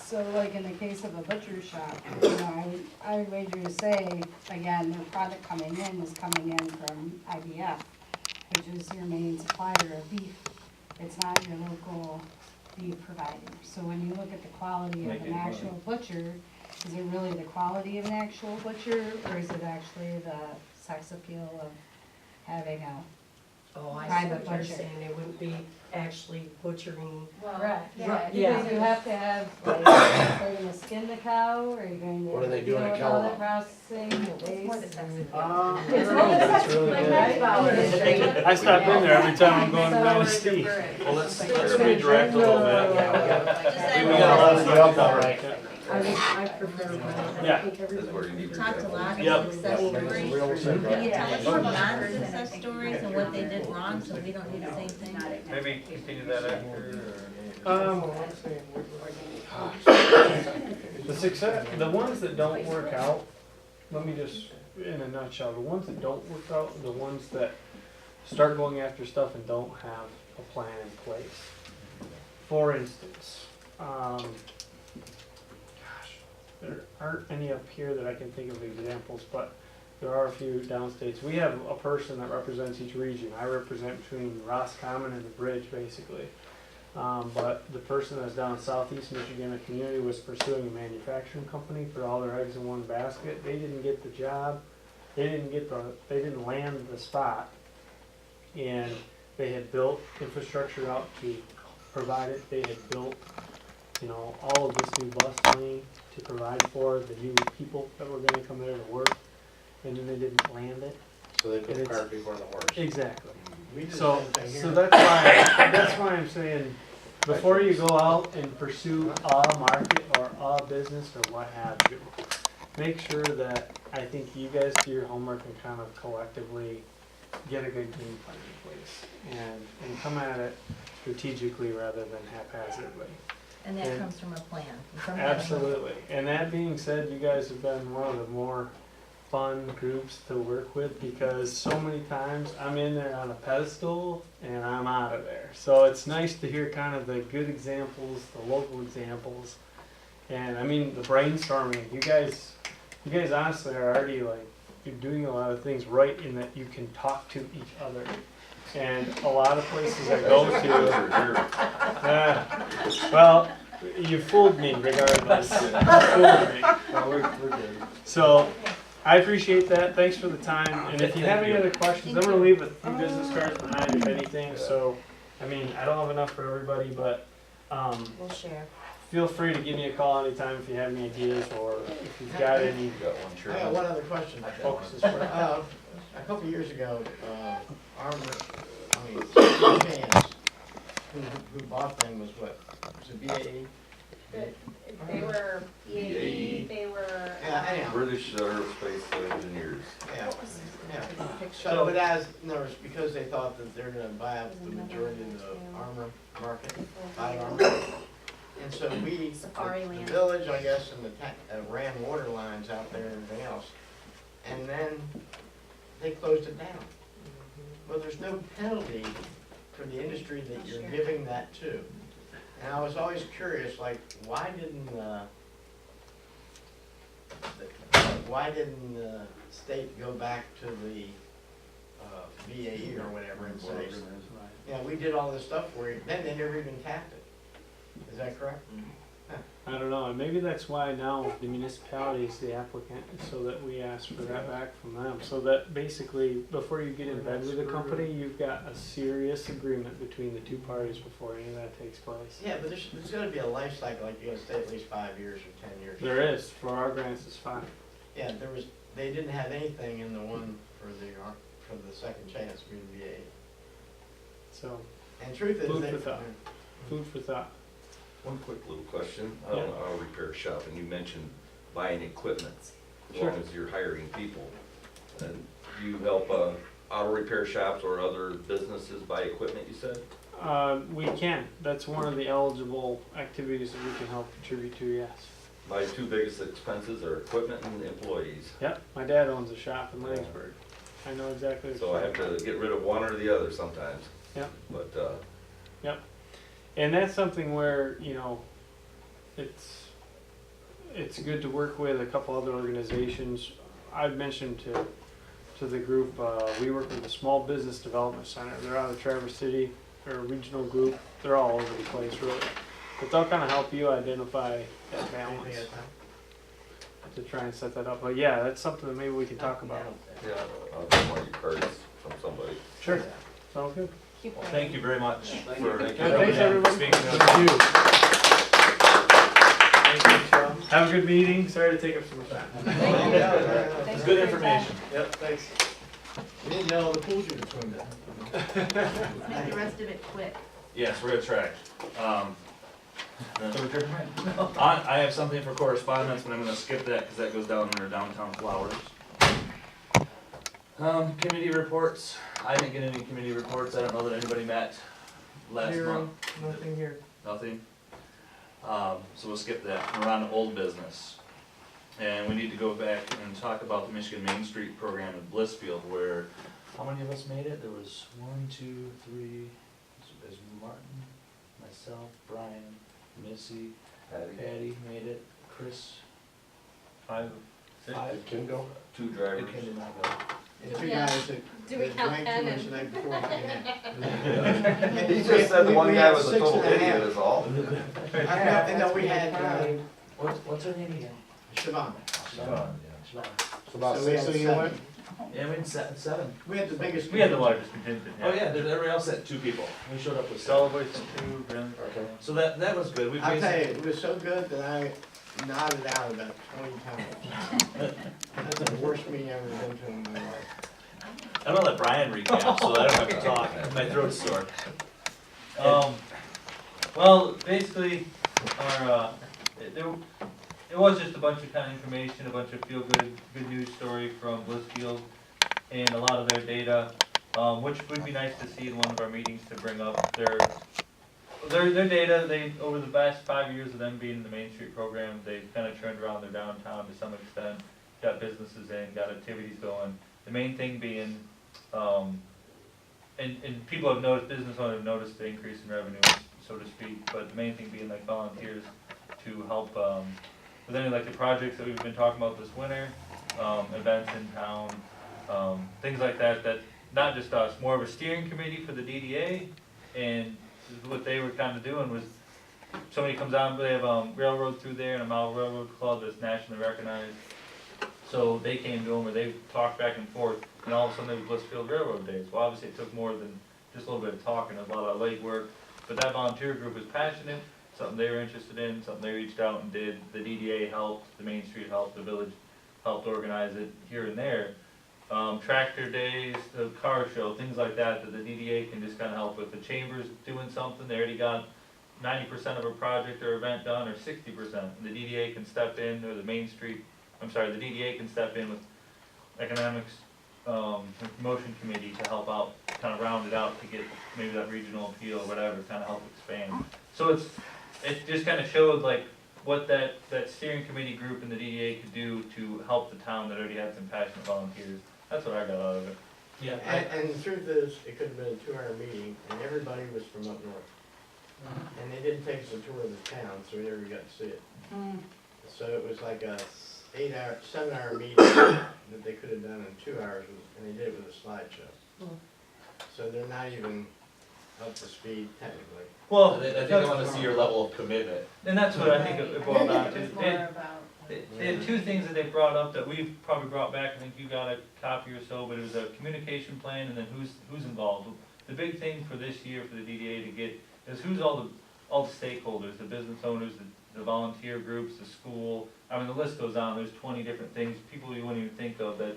So like in the case of a butcher shop, you know, I would wager to say, again, their product coming in is coming in from IBF, which is your main supplier of beef. It's not your local beef provider. So when you look at the quality of an actual butcher, is it really the quality of an actual butcher, or is it actually the sex appeal of having a Oh, I see private what you're butcher? saying, they wouldn't be actually butchering. Correct, Yeah. yeah, because you have to have, like, are you gonna skin the cow, or are you going to What are they doing deal at with all cow? that processing, the waste? More the sex appeal. It's more the That's sex, really like, good. that's about it. I stop in there every time I'm going to So- Manistee. Well, let's redirect a little bit. We got a lot of stuff already. I prefer one. Yeah. I think everybody. Talked a lot Yep. of success stories. Real simple. Can you tell us more non-success stories and what they did wrong so we don't do the same thing? Maybe continue that after, The success, the ones that don't work out, let me just, in a nutshell, the ones that don't work out, are the ones that start going after stuff and don't have a plan in place. For instance, there aren't any up here that I can think of examples, but there are a few downstates. We have a person that represents each region. I represent between Roscommon and the bridge, basically. But the person that's down southeast Michigan, a community, was pursuing a manufacturing company for all their eggs in one basket. They didn't get the job. They didn't land the spot. And they had built infrastructure out to provide it. They had built, you know, all of this new bus lane to provide for the new people that were gonna come there to work. And then they didn't land it. So they put the cart before the horse. Exactly. We did the So, same thing here. so that's why I'm saying, before you go out and pursue a market or a business or what have you, make sure that, I think you guys do your homework and kind of collectively get a good game plan in place. And come at it strategically rather than haphazardly. And that And- comes from a plan. from having a- Absolutely. And that being said, you guys have been one of the more fun groups to work with, because so many times I'm in there on a pedestal and I'm out of there. So it's nice to hear kind of the good examples, the local examples. And I mean, the brainstorming, you guys honestly are already like, you're doing a lot of things right in that you can talk to each other. And a lot of places I go to, well, you fooled me regardless. You fooled me. No, we're good. So, I appreciate that, thanks for the time, and if you have any other questions, I'm gonna leave a few business cards behind if anything, so, I mean, I don't have enough for everybody, but, We'll share. feel free to give me a call anytime if you have any ideas, or if you've got any I got one other question. focuses for it. A couple of years ago, Chance, who bought them was what? Was it BAE? They were BAE, they were. Yeah, anyhow. British Aerospace Engineers. Yeah, yeah. So, but as, in other words, because they thought that they're gonna buy out the majority of the armor market, body armor. And so we, Safari the land. village, I guess, and the ran water lines out there and everything else. And then they closed it down. Well, there's no penalty for the industry that you're giving that to. And I was always curious, like, why didn't the state go back to the VAE or whatever and say, yeah, we did all this stuff for you, then they never even tapped it. Is that correct? I don't know, and maybe that's why now the municipality is the applicant, so that we ask for that back from them. So that basically, before you get in bed with a company, you've got a serious agreement between the two parties before any of that takes place. Yeah, but there's gotta be a life cycle, like you gotta stay at least 5 years or 10 years. There is, for our grants it's fine. Yeah, they didn't have anything in the one for the second chance VA. So, And truth is, Food they. for thought. food for thought. One quick little question. I own an auto repair shop, and you mentioned buying equipment, as Sure. long as you're hiring people. And do you help auto repair shops or other businesses buy equipment, you said? We can, that's one of the eligible activities that we can help contribute to, yes. My two biggest expenses are equipment and employees. Yep, my dad owns a shop in Laingsburg. I know exactly what So I have to get rid of one or the other sometimes. Yep. But, Yep. And that's something where, you know, it's, it's good to work with a couple other organizations. I've mentioned to the group, we work with the Small Business Development Center. They're out of Traverse City. They're a regional group. They're all over the place, really. But they'll kind of help you identify that balance to try and set that up. But yeah, that's something that maybe we can talk about. Yeah, I'll get one of your cards from somebody. Sure. Sounds good. Keep going. Thank you very much for Thanks, coming in, everybody. speaking to us. Thank you. Have a good meeting. Sorry to take up so much time. It's good information. Yep, thanks. We didn't know all the pools you were swimming in. Make the rest of it quick. Yes, we're gonna track. I have something for correspondence, but I'm gonna skip that because that goes down under downtown flowers. Committee reports. I didn't get any committee reports. I don't know that anybody met last month. Nothing here. Nothing? So we'll skip that. We're on to old business. And we need to go back and talk about the Michigan Main Street program in Blissfield where, how many of us made it? There was 1, 2, 3, there's Martin, myself, Bryon, Missy, Patty made it, Chris, 5, 6. Can go? 2 drivers. It did not go. The two Yeah. guys that Do we count drank Ken too much and- the night before. He just said the one guy was a We had total 6.5. idiot is all. And then we had What's her name again? Siobhan. Siobhan. So we had 7. Yeah, we had 7. We had the biggest. We had the largest contingent, Oh yeah, everybody else had 2 people. We showed up with 7. Solid Waste and 2, Bryn. So that was good. We I'll tell you, basically, it was so good that I nodded out about 20 times. That's the worst meeting I've ever been to in my life. I'm gonna let Bryon recap so I don't have to talk. My throat's sore. Well, basically, our, it was just a bunch of kind of information, a bunch of good news story from Blissfield and a lot of their data, which would be nice to see in one of our meetings to bring up their data. Over the past 5 years of them being in the Main Street program, they've kind of turned around their downtown to some extent, got businesses in, got activities going. The main thing being, and people have noticed, business owners have noticed the increase in revenue, so to speak, but the main thing being like volunteers to help with any like the projects that we've been talking about this winter, events in town, things like that, that not just us, more of a steering committee for the DDA, and what they were kind of doing was somebody comes out, they have railroad through there and a mile railroad club that's nationally recognized. So they came to them where they talked back and forth, and all of a sudden there was Blissfield Railroad Days. Well, obviously it took more than just a little bit of talking, a lot of leg work, but that volunteer group was passionate, something they were interested in, something they reached out and did. The DDA helped, the Main Street helped, the village helped organize it here and there. Tractor days, the car show, things like that, that the DDA can just kind of help with. The chamber's doing something, they already got 90% of a project or event done, or 60%. The DDA can step in, or the the DDA can step in with economics, and promotion committee to help out, kind of round it out to get maybe that regional appeal or whatever, kind of help expand. So it just kind of showed like what that steering committee group in the DDA could do to help the town that already had some passionate volunteers. That's what I got out of it. yeah, And the truth is, it could have been a 2-hour meeting, and everybody was from up north. And they didn't take us a tour of the town, so we never got to see it. So it was like a 7-hour meeting that they could have done in 2 hours, and they did it with a slideshow. So they're not even up to speed technically. Well, I think I want to see your level of commitment. and that's what I think it boiled down to. It's more about. They had 2 things that they brought up that we've probably brought back. I think you got a copy or so, but it was a communication plan and then who's involved. The big thing for this year for the DDA to get is who's all the stakeholders, the business owners, the volunteer groups, the school. I mean, the list goes on. There's 20 different things people you wouldn't even think of that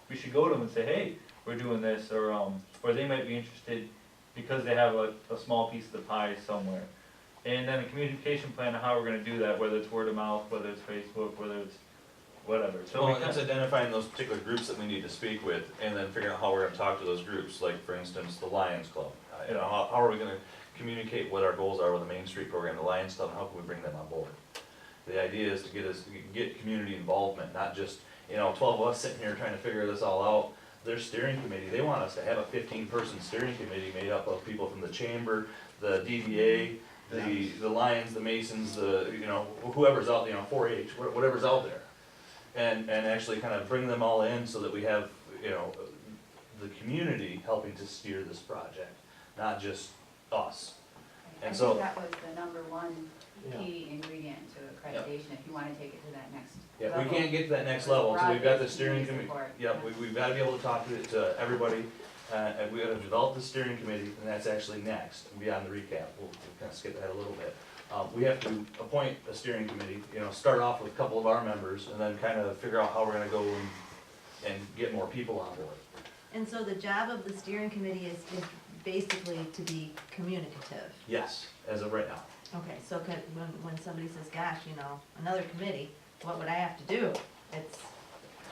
we should go to them and say, hey, we're doing this, or they might be interested because they have a small piece of the pie somewhere. And then a communication plan of how we're gonna do that, whether it's word of mouth, whether it's Facebook, whether it's whatever. So Well, it's identifying those particular groups that we need to speak with, and then figuring out how we're gonna talk to those groups, like for instance, the Lions Club. You know, how are we gonna communicate what our goals are with the Main Street program, the Lions Club, and how can we bring them on board? The idea is to get community involvement, not just, 12 of us sitting here trying to figure this all out. Their steering committee, they want us to have a 15-person steering committee made up of people from the chamber, the DDA, the Lions, the Masons, whoever's out, 4-H, whatever's out there. And actually kind of bring them all in so that we have, the community helping to steer this project, not just us. I And think so, that was the number one key ingredient to accreditation, if you wanna take it to that next yeah, level. we can't get to that next level, so we've got the Broad-based steering community committee. support. Yep, we've gotta be able to talk to everybody, and we gotta develop the steering committee, and that's actually next, beyond the recap, we'll kind of skip that a little bit. We have to appoint a steering committee, start off with a couple of our members, and then kind of figure out how we're gonna go and get more people on board. And so the job of the steering committee is basically to be communicative. Yes, as of right now. Okay, so when somebody says, gosh, another committee, what would I have to do? It's,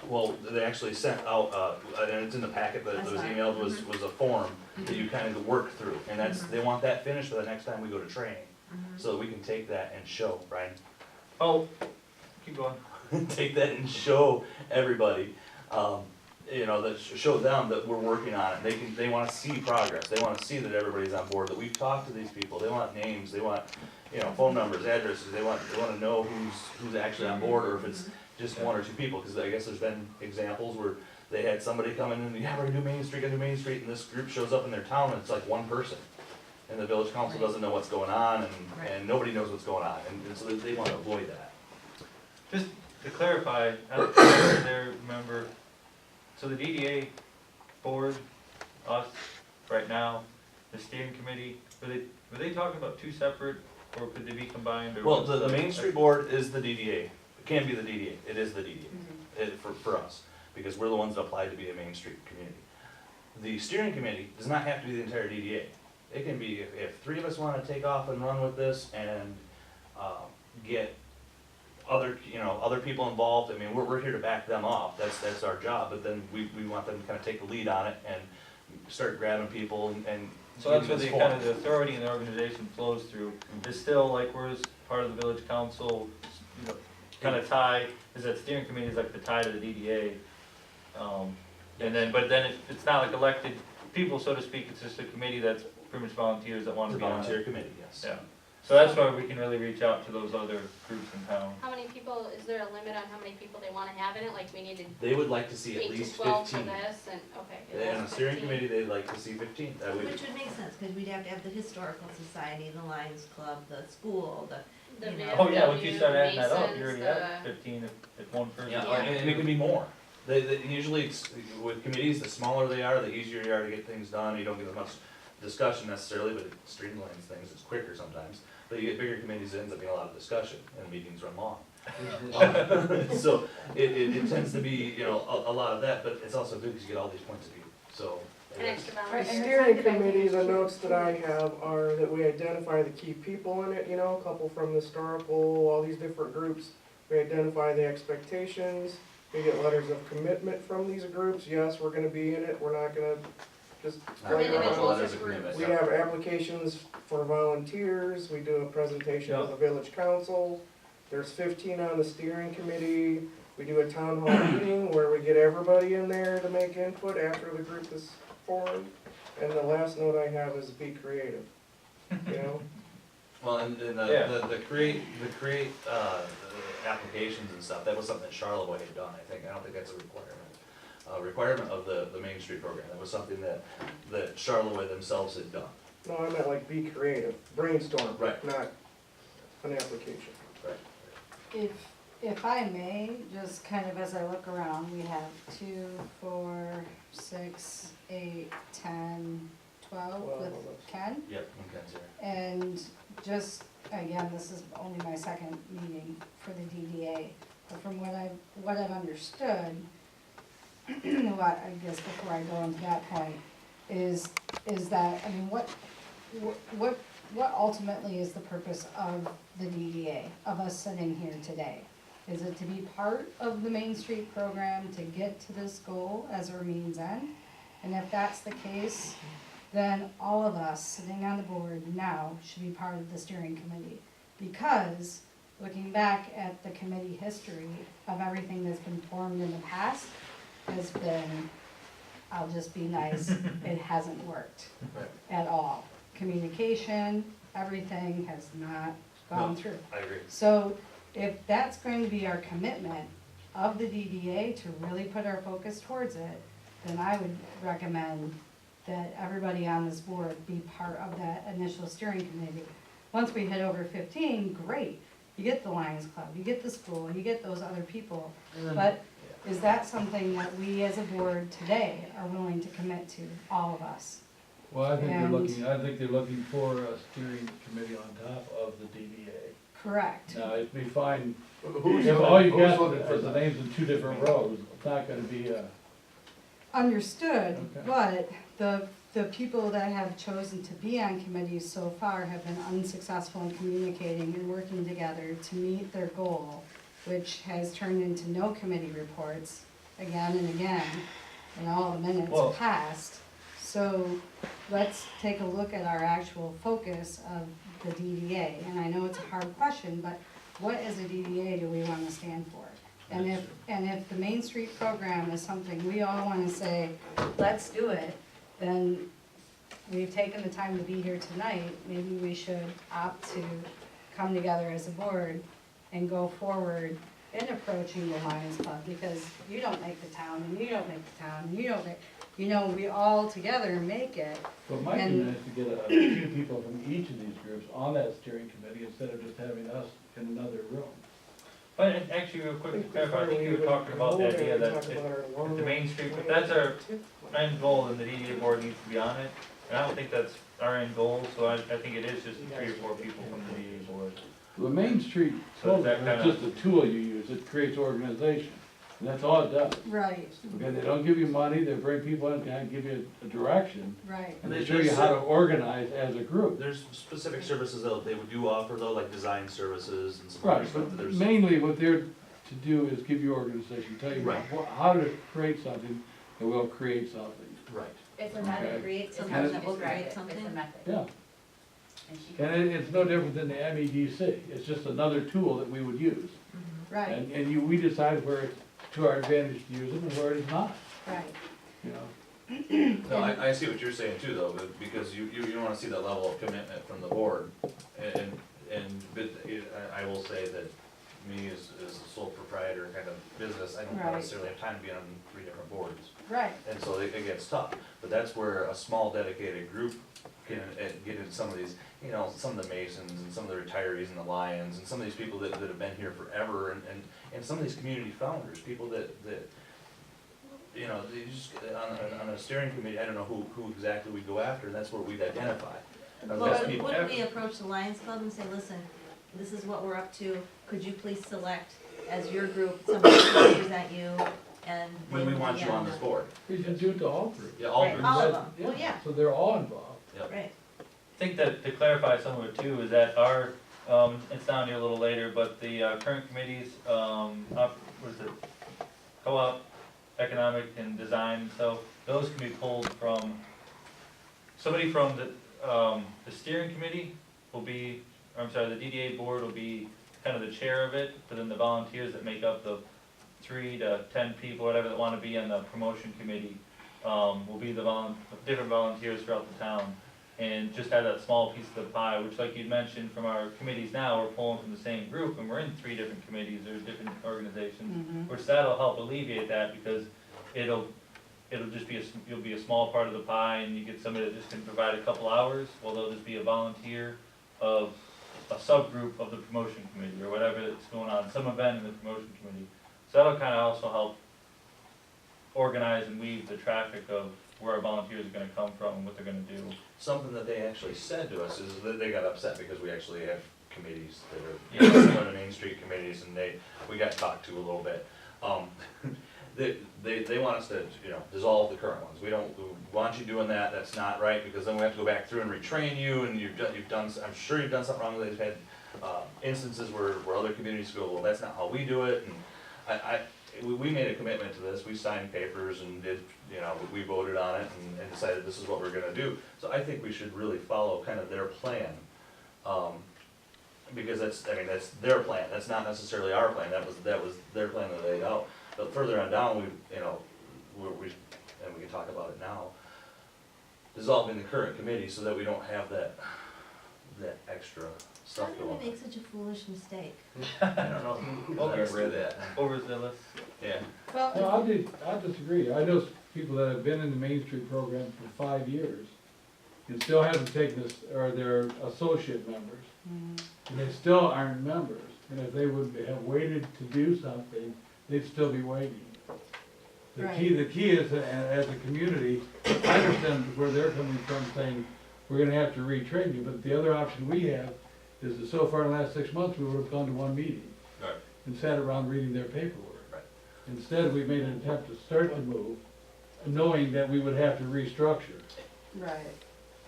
Well, they actually sent out, and it's in the packet that That's was fine. emailed, was a form that you kind of work through, and they want that finished by the next time we go to training. So we can take that and show, Brian, Oh, keep going. take that and show everybody, show them that we're working on it. They wanna see progress, they wanna see that everybody's on board, that we've talked to these people, they want names, they want, phone numbers, addresses, they wanna know who's actually on board, or if it's just one or two people, cause I guess there's been examples where they had somebody come in and, we're gonna do Main Street, and this group shows up in their town, and it's like one person. And the village council doesn't know what's going on, and nobody knows what's going on, and so they wanna avoid that. Just to clarify, I don't know if there, remember, so the DDA board, us, right now, the steering committee, were they talking about two separate, or could they be combined, or? Well, what's the Main Street Board is the DDA, it can be the DDA, it is the DDA, for us, because we're the ones that applied to be a Main Street community. The steering committee does not have to be the entire DDA. It can be, if three of us wanna take off and run with this and, get other people involved, I mean, we're here to back them off, that's our job, but then we want them to kinda take the lead on it and start grabbing people and. So that's giving where us the kind of form. the authority in the organization flows through. It's still like we're part of the village council, kind of tie, is that steering committee is like the tie to the DDA. And then, but then it's not like elected people, so to speak, it's just a committee that's pretty much volunteers that want It's to a be on volunteer it. committee, yes. Yeah, so that's why we can really reach out to those other groups in town. How many people, is there a limit on how many people they wanna have in it, like we needed They would like to see at 8 to least 12 for 15. this, and, okay. And on the steering 15. committee, they'd like to see 15, that would, which would make sense, because we'd have to have the historical society, the Lions Club, the school, The Oh, yeah, once you start adding that up, Masons, you already have 15 if one person. yeah, and it can be more. Usually it's, with committees, the smaller they are, the easier you are to get things done, you don't get as much discussion necessarily, but it streamlines things, it's quicker sometimes. But you get bigger committees, it ends up being a lot of discussion, and meetings run long. So, it tends to be, a lot of that, but it's also good because you get all these points of view, so. An extra Right, The volunteer. and steering it's not that committee, the big. notes that I have are that we identify the key people in it, a couple from the historical, all these different groups. We identify the expectations, we get letters of commitment from these groups, yes, we're gonna be in it, we're not gonna just Not play individuals around. letters of or agreement, We yeah. have applications for volunteers, we do a presentation to the village council. There's 15 on the steering committee, we do a town hall meeting where we get everybody in there to make input after the group is formed. And the last note I have is be creative, Well, and Yeah. the create, the applications and stuff, that was something that Charlevoix had done, I think, I don't think that's a requirement. Requirement of the Main Street program, that was something that Charlevoix themselves had done. No, I meant like be creative, brainstorm, Right. not an application. If I may, just kind of as I look around, we have 2, 4, 6, 8, 10, 12 with Ken. Yep, Ken's here. And just, again, this is only my second meeting for the DDA, but from what I've understood, what, I guess before I go into that point, is that, I mean, what ultimately is the purpose of the DDA, of us sitting here today? Is it to be part of the Main Street program to get to this goal as our means end? And if that's the case, then all of us sitting on the board now should be part of the steering committee. Because looking back at the committee history of everything that's been formed in the past has been, I'll just be nice, it hasn't worked Right. at all. Communication, everything has not gone through. I agree. So if that's going to be our commitment of the DDA to really put our focus towards it, then I would recommend that everybody on this board be part of that initial steering committee. Once we hit over 15, great. You get the Lions Club, you get the school, you get those other people. But is that something that we as a board today are willing to commit to, all of us? Well, I think they're And- looking for a steering committee on top of the DDA. Correct. Now, it'd be fine, Who's if all you who's got looking for is the that? names in two different rows, it's not gonna be a, Understood, Okay. but the people that have chosen to be on committees so far have been unsuccessful in communicating and working together to meet their goal, which has turned into no committee reports again and again, and all the minutes Well- passed. So let's take a look at our actual focus of the DDA, and I know it's a hard question, but what as a DDA do we wanna stand for? And if the Main Street program is something we all wanna say, let's do it, then we've taken the time to be here tonight, maybe we should opt to come together as a board and go forward in approaching the Lions Club, because you don't make the town, and you don't make the town, and you don't make, you know, we all together make it. but my And- commitment is to get a few people from each of these groups on that steering committee instead of just having us in another room. But actually, real quick, to clarify, I think you were talking about the idea that if the Main Street, if that's our end goal, then the DDA board needs to be on it. And I don't think that's our end goal, so I think it is just 3 or 4 people from the DDA board. The Main Street So is that program is kinda- just a tool you use, it creates organization, and that's all it does. Right, Okay, they don't give you money, they bring people in, kind of give you a direction, right. and they show you how to organize as a group. There's specific services that they would do offer though, like design services and some other Right, stuff. but There's, mainly what they're to do is give you organization, tell you Right. how to create something that will create something. right. It's a Okay. method. Create It's something how that she will described create it. something. It's a method. Yeah, And she and it's no different than the MEDC, it's just another tool that we would use. Right, And we decide where it's to our advantage to use it and where it is not, right. you know. No, I see what you're saying too though, but because you wanna see that level of commitment from the board. But I will say that me as a sole proprietor kind of business, I don't Right. necessarily have time to be on 3 different boards. Right, And so it gets tough, but that's where a small dedicated group can get into some of these, you know, some of the Masons and some of the retirees and the Lions and some of these people that have been here forever and some of these community founders, people that, you know, they just, on a steering committee, I don't know who exactly we go after, and that's where we'd identify. Well, wouldn't we approach the Lions Club and say, listen, this is what we're up to, could you please select as your group, somebody to represent you, and. When we want you on this board. We should do it to all groups. Yeah, all Right, groups. all of them, well, yeah, So they're all involved. right. I think that to clarify some of it too, is that our, it's down here a little later, but the current committees, what is it? Co-op, economic and design, so those can be pulled from, somebody from the steering committee will be, I'm sorry, the DDA board will be kind of the chair of it, but then the volunteers that make up the 3 to 10 people, whatever, that wanna be on the promotion committee, will be the different volunteers throughout the town. And just have that small piece of the pie, which like you mentioned from our committees now, we're pulling from the same group, and we're in 3 different committees, or different organizations. mhm, Which that'll help alleviate that, because it'll just be you'll be a small part of the pie, and you get somebody that just can provide a couple hours, well, they'll just be a volunteer of a subgroup of the promotion committee, or whatever that's going on, some event in the promotion committee. So that'll kinda also help organize and weave the traffic of where our volunteers are gonna come from and what they're gonna do. Something that they actually said to us is that they got upset because we actually have committees that are, similar to Main Street committees, and we got talked to a little bit. They want us to, you know, dissolve the current ones. We want you doing that, that's not right, because then we have to go back through and retrain you, and you've done, I'm sure you've done something wrong. They've had, instances where other communities go, well, that's not how we do it, and we made a commitment to this, we signed papers and did, you know, we voted on it and decided this is what we're gonna do. So I think we should really follow kind of their plan, because that's their plan, that's not necessarily our plan, that was their plan that they laid out. But further on down, and we can talk about it now, dissolving the current committee so that we don't have that extra How stuff did going we make such a foolish mistake? on. I don't know who got rid of that. Overzealous. Yeah. No, Well, I disagree. I know people that have been in the Main Street program for 5 years and still haven't taken this, or they're associate members, and they still aren't members. And if they would have waited to do something, they'd still be waiting. The key is, as a community, I understand where they're coming from, saying, we're gonna have to retrain you, but the other option we have is that so far in the last 6 months, we would have gone to one meeting. Right. And sat around reading their paperwork. Right. Instead, we made an attempt to start the move, knowing that we would have to restructure. right.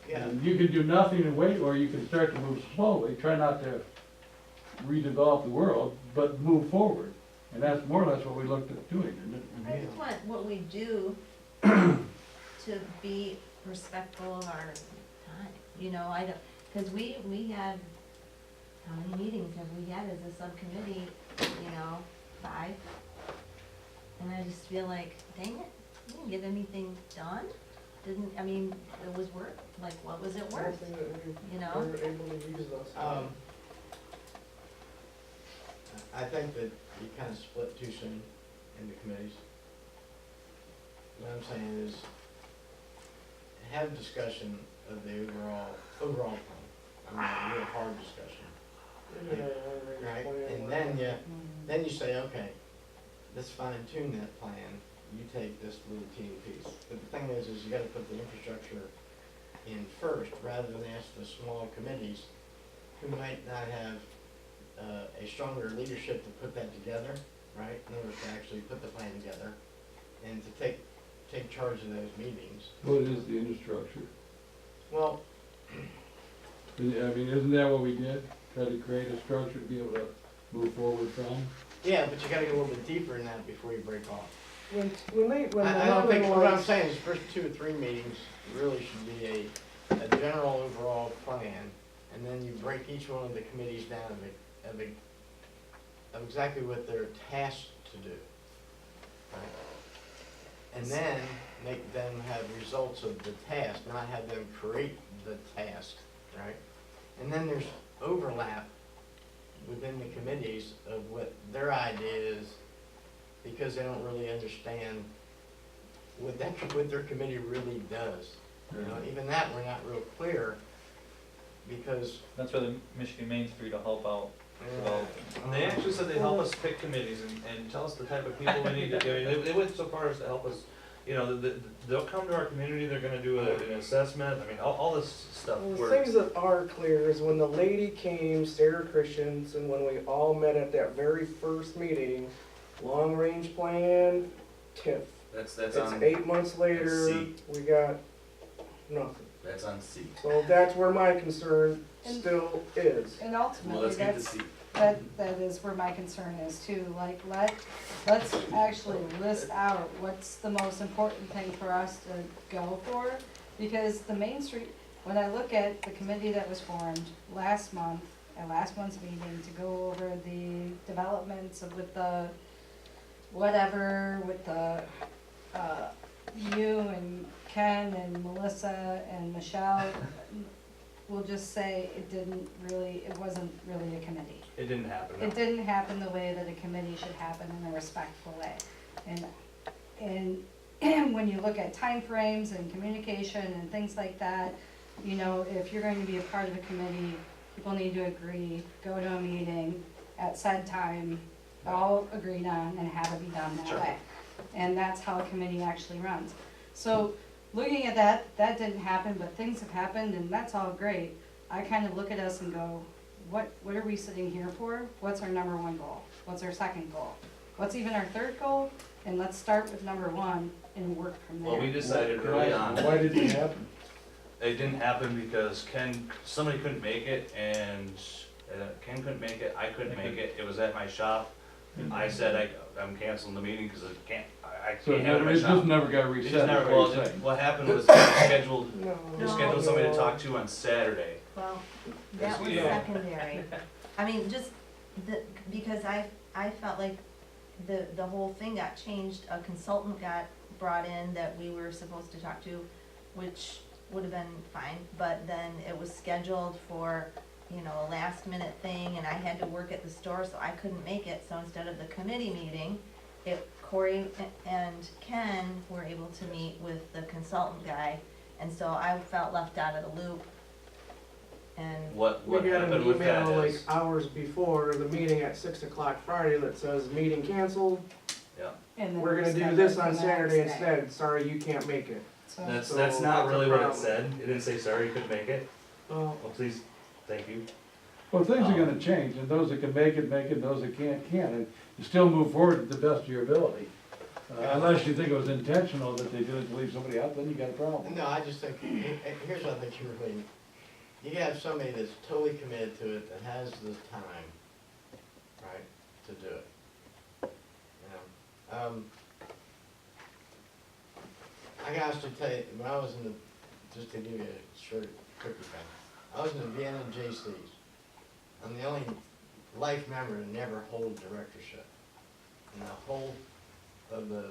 Yeah, And you can do nothing and wait, or you can start to move slowly, try not to redevelop the world, but move forward. And that's more or less what we looked at doing, isn't it? I just want what we do to be respectful of our time, you know, I don't, cause we had, how many meetings have we had as a subcommittee, you know, 5? And I just feel like, dang it, we didn't get anything done, I mean, it was worth, like, what was it worth, you know? We're able to use those. I think that you kind of split too soon into committees. What I'm saying is, have discussion of the overall plan. I mean, a real hard discussion, right? And then you say, okay, let's fine tune that plan. You take this little teeny piece. But the thing is you gotta put the infrastructure in first, rather than ask the small committees who might not have a stronger leadership to put that together, right? In order to actually put the plan together and to take charge of those meetings. What is the infrastructure? Well, I mean, isn't that what we did? Try to create a structure to be able to move forward from? yeah, but you gotta go a little bit deeper in that before you break off. When the I don't think, what I'm Northern saying is the first 2 or 3 meetings really should be a general overall plan, and then you break each one of the committees down of exactly what they're tasked to do. Right? And then make them have results of the task, not have them create the task, right? And then there's overlap within the committees of what their idea is, because they don't really understand what their committee really does. You know, even that, we're not real clear, because, That's where the Michigan Main Street will help out. And they actually said they'd help us pick committees and tell us the type of people we need to do. I mean, they went so far as to help us, you know, they'll come to our community, they're gonna do an assessment, I mean, all this stuff Well, the works. things that are clear is when the lady came, Sarah Christians, and when we all met at that very first meeting, long-range plan, TIF. That's It's on, 8 months later, C. we got nothing. that's on C. So that's where my concern And- still is. And Well, ultimately, let's get to that's, C. that is where my concern is too, like, let's actually list out what's the most important thing for us to go for. Because the Main Street, when I look at the committee that was formed last month, at last month's meeting, to go over the developments of with the, whatever, with the, you and Ken and Melissa and Michelle, we'll just say it wasn't really a committee. It didn't happen, no. It didn't happen the way that a committee should happen in a respectful way. And when you look at timeframes and communication and things like that, you know, if you're going to be a part of a committee, people need to agree, go to a meeting at said time, all agreed on, and have it be done that Sure. way. And that's how a committee actually runs. So, looking at that didn't happen, but things have happened, and that's all great. I kind of look at us and go, what are we sitting here for? What's our number 1 goal? What's our second goal? What's even our third goal? And let's start with number 1 and work from there. Well, we decided early on. Why did it happen? It didn't happen because somebody couldn't make it, and Ken couldn't make it, I couldn't make it, it was at my shop. I said I'm canceling the meeting because I can't So have it at my it shop. just never got It reset, just is never, what well, you're saying? what happened was they scheduled No. somebody to talk to on Saturday. Well, that was Yeah. secondary. I mean, just because I felt like the whole thing got changed, a consultant got brought in that we were supposed to talk to, which would have been fine, but then it was scheduled for, you know, a last minute thing, and I had to work at the store, so I couldn't make it, so instead of the committee meeting, Corey and Ken were able to meet with the consultant guy, and so I felt left out of the loop. And What We got an happened with that email like is, hours before the meeting at 6 o'clock Friday that says, meeting canceled, And then we're gonna do scheduled this for on the Saturday next day. instead, sorry, you can't make it. So, that's So not that's really a what it problem. said, it didn't say sorry, you couldn't make it, Well, well, please, thank you. Well, things are gonna change, and those that can make it, and those that can't, and you still move forward to the best of your ability. Unless you think it was intentional that they did it to leave somebody out, then you got a problem. No, I just think, here's what I think you really need. You have somebody that's totally committed to it, that has the time, right, to do it. You know, I got to tell you, when I was in the, just to give you a short cookie thing, I was in the Vienna JCs. I'm the only life member to never hold directorship in the whole of the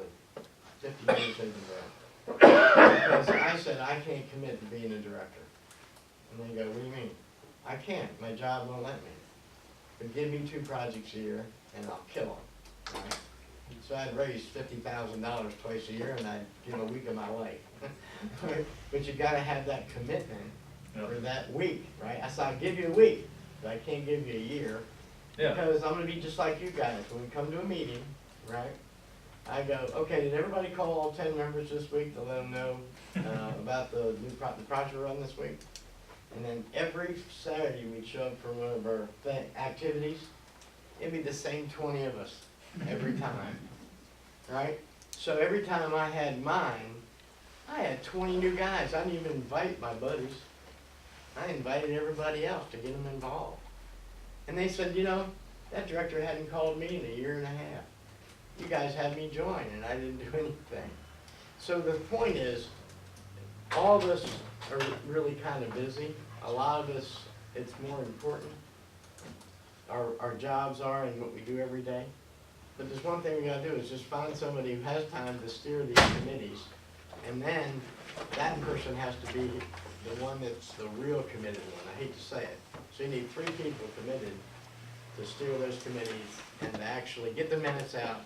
50 years they've been there. Because I said, I can't commit to being a director. And they go, what do you mean? I can't, my job won't let me. But give me 2 projects a year and I'll kill them, right? So I'd raise $50,000 twice a year and I'd give a week of my life. But you gotta have that commitment for that week, right? I said, I'll give you a week, but I can't give you a year. Yeah. Because I'm gonna be just like you guys, when we come to a meeting, right? I go, okay, did everybody call all 10 members this week to let them know about the new the project we're on this week? And then every Saturday we'd show up for one of our activities. It'd be the same 20 of us every time, right? So every time I had mine, I had 20 new guys. I didn't even invite my buddies. I invited everybody else to get them involved. And they said, you know, that director hadn't called me in a year and a half. You guys had me join and I didn't do anything. So the point is, all of us are really kind of busy. A lot of us, it's more important. Our jobs are and what we do every day. But there's one thing we gotta do is just find somebody who has time to steer these committees. And then that person has to be the one that's the real committed one. I hate to say it. So you need 3 people committed to steer those committees and to actually get the minutes out,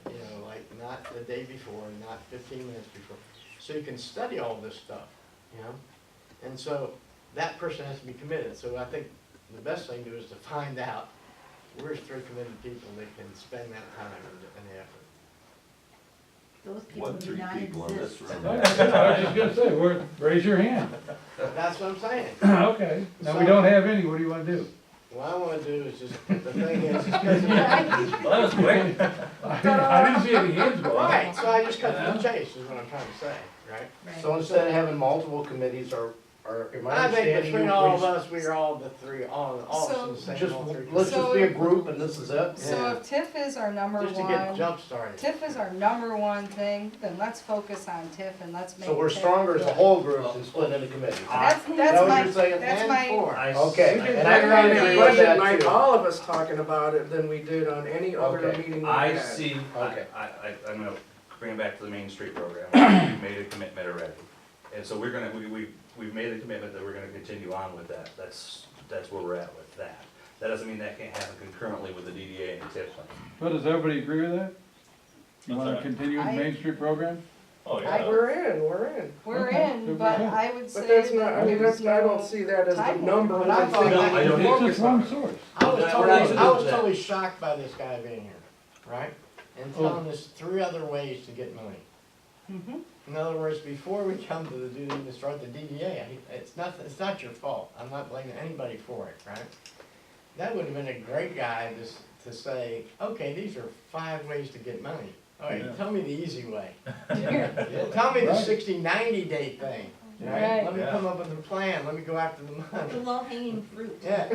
you know, like not the day before, not 15 minutes before. So you can study all this stuff, you know? And so that person has to be committed. So I think the best thing to do is to find out where's 3 committed people that can spend that time and effort. those people What, do 3 not people in this exist. room? I was just gonna say, raise your hand. That's what I'm saying. Okay, now we don't have any, what do you wanna do? What I wanna do is just, the thing is because Well, that was quick. I didn't see any hands going. right, so I just cut to the chase is what I'm trying to say, right? Right. so instead of having multiple committees, or am I I think understanding between you, all of we us, we are all the 3, all So- the same, just, all 3. let's So- just be a group and this is it? So Yeah. if TIF is our number Just to get one, jump started. TIF is our number one thing, then let's focus on TIF and let's make. So we're TIF stronger as a good. whole group than split into committees. That's that that's what my, you're saying? that's And my, 4. Okay, I- and I We're kind of gonna agree be- with budget that night, too. all All of us talking about it than we did on any other Okay. meeting we I had. see, Okay. I'm gonna bring it back to the Main Street program, we've made a commitment already. And so we're gonna, we've made a commitment that we're gonna continue on with that, that's where we're at with that. That doesn't mean that can't happen concurrently with the DDA and the TIF plan. But does everybody agree with that? You What's wanna that? continue the Main Street program? Oh, yeah. We're in. we're Okay, in, good but for you. I would say But that's not, I mean, there's that's, I don't no- see that as the timeline. number But I one thought thing that- that I we don't can either. It's focus just one on. source. I was We're totally, not I gonna was do that. totally shocked by this guy being here, right? And telling us 3 other ways to get money. Mhm. In other words, before we come to the duty to start the DDA, it's not your fault. I'm not blaming anybody for it, right? That would have been a great guy to say, okay, these are 5 ways to get money. All right, Yeah. tell me the easy way. Tell me the Right. 60, 90 day thing, right? Right. Let me Yeah. come up with a plan, let me go after the The money. low hanging fruit. Yeah,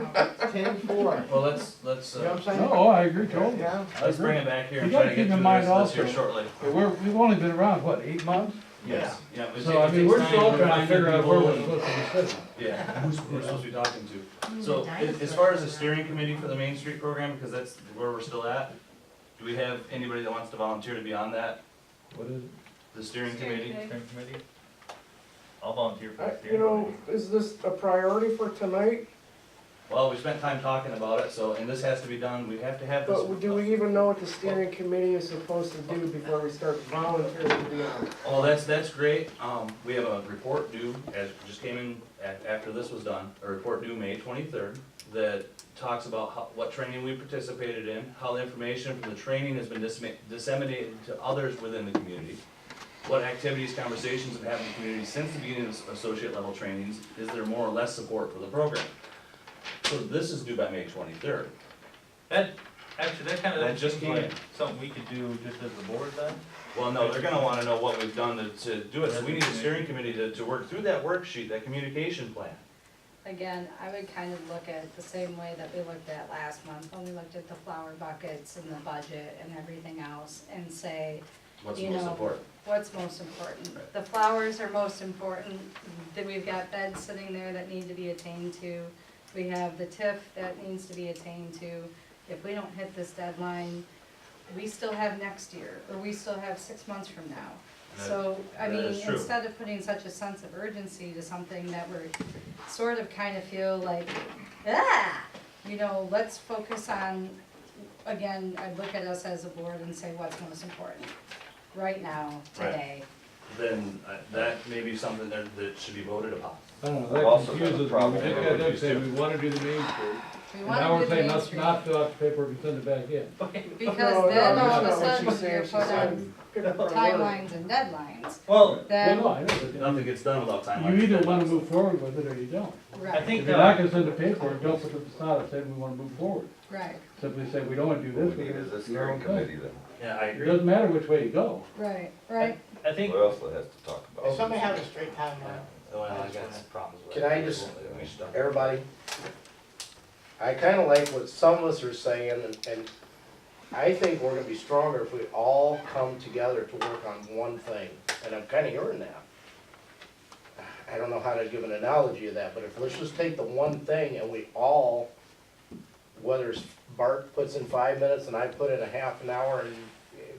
10-4. Well, let's, You know what I'm saying? No, I agree totally. Yeah. let's bring it back here and You try to gotta get keep in through mind this here also- shortly. We've only been around, what, 8 months? Yes, yeah. it So, I takes mean, we're time still trying to find figure out where people we're and- supposed to be sitting. Yeah, who's we're supposed to be talking to. Mm, So, the as dinosaurs far as the around. steering committee for the Main Street program, because that's where we're still at, do we have anybody that wants to volunteer to be on that, What is it? the steering committee? Steering committee? I'll volunteer for the You steering know, committee. is this a priority for tonight? Well, we spent time talking about it, so, and this has to be done, we have to have this. But do we even know what the steering committee is supposed to do before we start volunteering to be on? Oh, that's great. We have a report due, as just came in after this was done, a report due May 23rd that talks about what training we participated in, how the information from the training has been disseminated to others within the community, what activities, conversations have happened in the community since the beginning of associate level trainings, is there more or less support for the program? So this is due by May 23rd. Actually, that kind That of just seems came like in. something we could do just as the board then? Well, no, they're gonna wanna know what we've done to do it, so we need a steering committee to work through that worksheet, that communication plan. Again, I would kind of look at it the same way that we looked at last month, when we looked at the flower buckets and the budget and everything else, and say, What's you most know, important? what's most important. Right. The flowers are most important, that we've got beds sitting there that need to be attained to. We have the TIF that needs to be attained to. If we don't hit this deadline, we still have next year, or we still have 6 months from now. So, I that mean, is true. instead of putting such a sense of urgency to something that we're sort of kind of feel like, you know, let's focus on, again, I'd look at us as a board and say what's most important, right now, Right. today. Then that may be something that should be voted upon. I don't know, I've that also got a confuses me, we problem just with got what done you saying said. we wanna do the Main Street. We And want now to we're do the saying Main let's Street, not fill out the paperwork and send it back in. because No, then no, all that's of a not what she's sudden saying. you're She's put on saying pick up our word. timelines and deadlines. Well, Well, Then, no, I know, but Nothing gets done without time. you either wanna move forward with it or you don't. I right, think, If you're not gonna send the paperwork, don't put the facade saying we wanna move forward. right, Simply say, we don't wanna do What this, we we're need gonna is a do our own steering thing. committee then. Yeah, I It agree. doesn't matter which way you go. right, right. I think, What else that has to talk Does about? somebody have a straight timeline? Well, I got some problems with Can it. I just- We should talk. Everybody, I kinda like what some of us are saying, and I think we're gonna be stronger if we all come together to work on one thing, and I'm kinda hearing that. I don't know how to give an analogy of that, but if, let's just take the one thing and we all, whether it's Bart puts in 5 minutes and I put in a half an hour, and,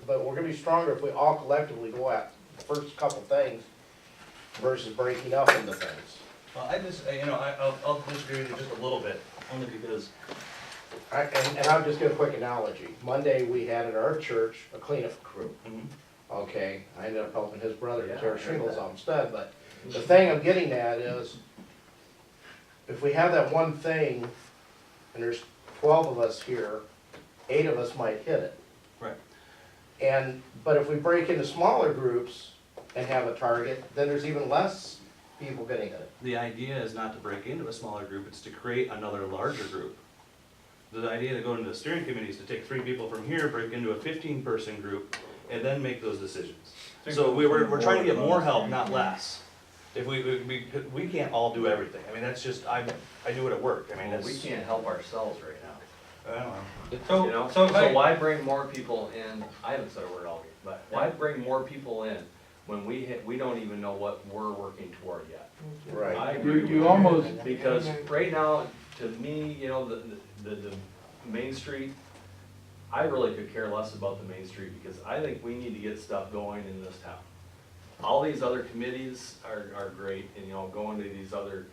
but we're gonna be stronger if we all collectively go at the first couple things versus breaking up into things. Well, I'll disagree with you just a little bit, only because, And I'm just gonna quick analogy. Monday, we had at our church a cleanup crew. mhm, Okay, I ended up helping his brother Yeah, I tear heard shingles that. off instead, but the thing I'm getting at is, if we have that one thing, and there's 12 of us here, 8 of us might hit it. Right. But if we break into smaller groups and have a target, then there's even less people gonna hit it. the idea is not to break into a smaller group, it's to create another larger group. The idea to go into the steering committee is to take 3 people from here, break into a 15-person group, and then make those decisions. So we're trying to get more help, not less. If we can't all do everything, I mean, that's just, I do it at work, I mean, Well, that's. we can't help ourselves right now. I don't know. so, You know, so if so I, why bring more people in, I haven't said a word all week, but why bring more people in when we don't even know what we're working toward yet? Right. I agree with You almost, Because right now, to me, you know, the Main Street, I really could care less about the Main Street because I think we need to get stuff going in this town. All these other committees are great and, you know, going to these other,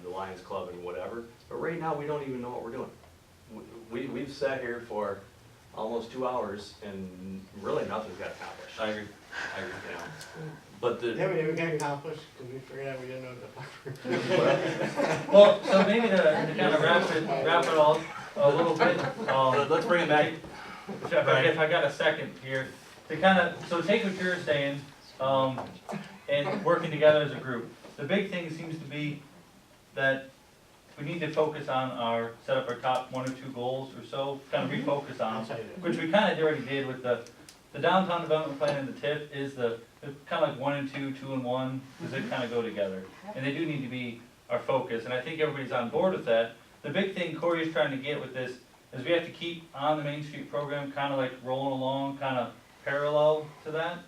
the Lions Club and whatever, but right now, we don't even know what we're doing. We've sat here for almost 2 hours and really nothing's got accomplished. I agree, You know. but the. Yeah, we got accomplished, because we figured out we didn't know the. well, so maybe to kind of wrap it all a little bit, Let's bring it back. if I got a second here, to kind of, so take what you're saying, and working together as a group. The big thing seems to be that we need to focus on set up our top 1 or 2 goals or so, kind of refocus on them, which we kind of already did with the downtown development plan and the TIF is kind of like 1 and 2, 2 and 1, because they kind of go together. And they do need to be our focus, and I think everybody's on board with that. The big thing Corey is trying to get with this is we have to keep on the Main Street program kind of like rolling along, kind of parallel to that.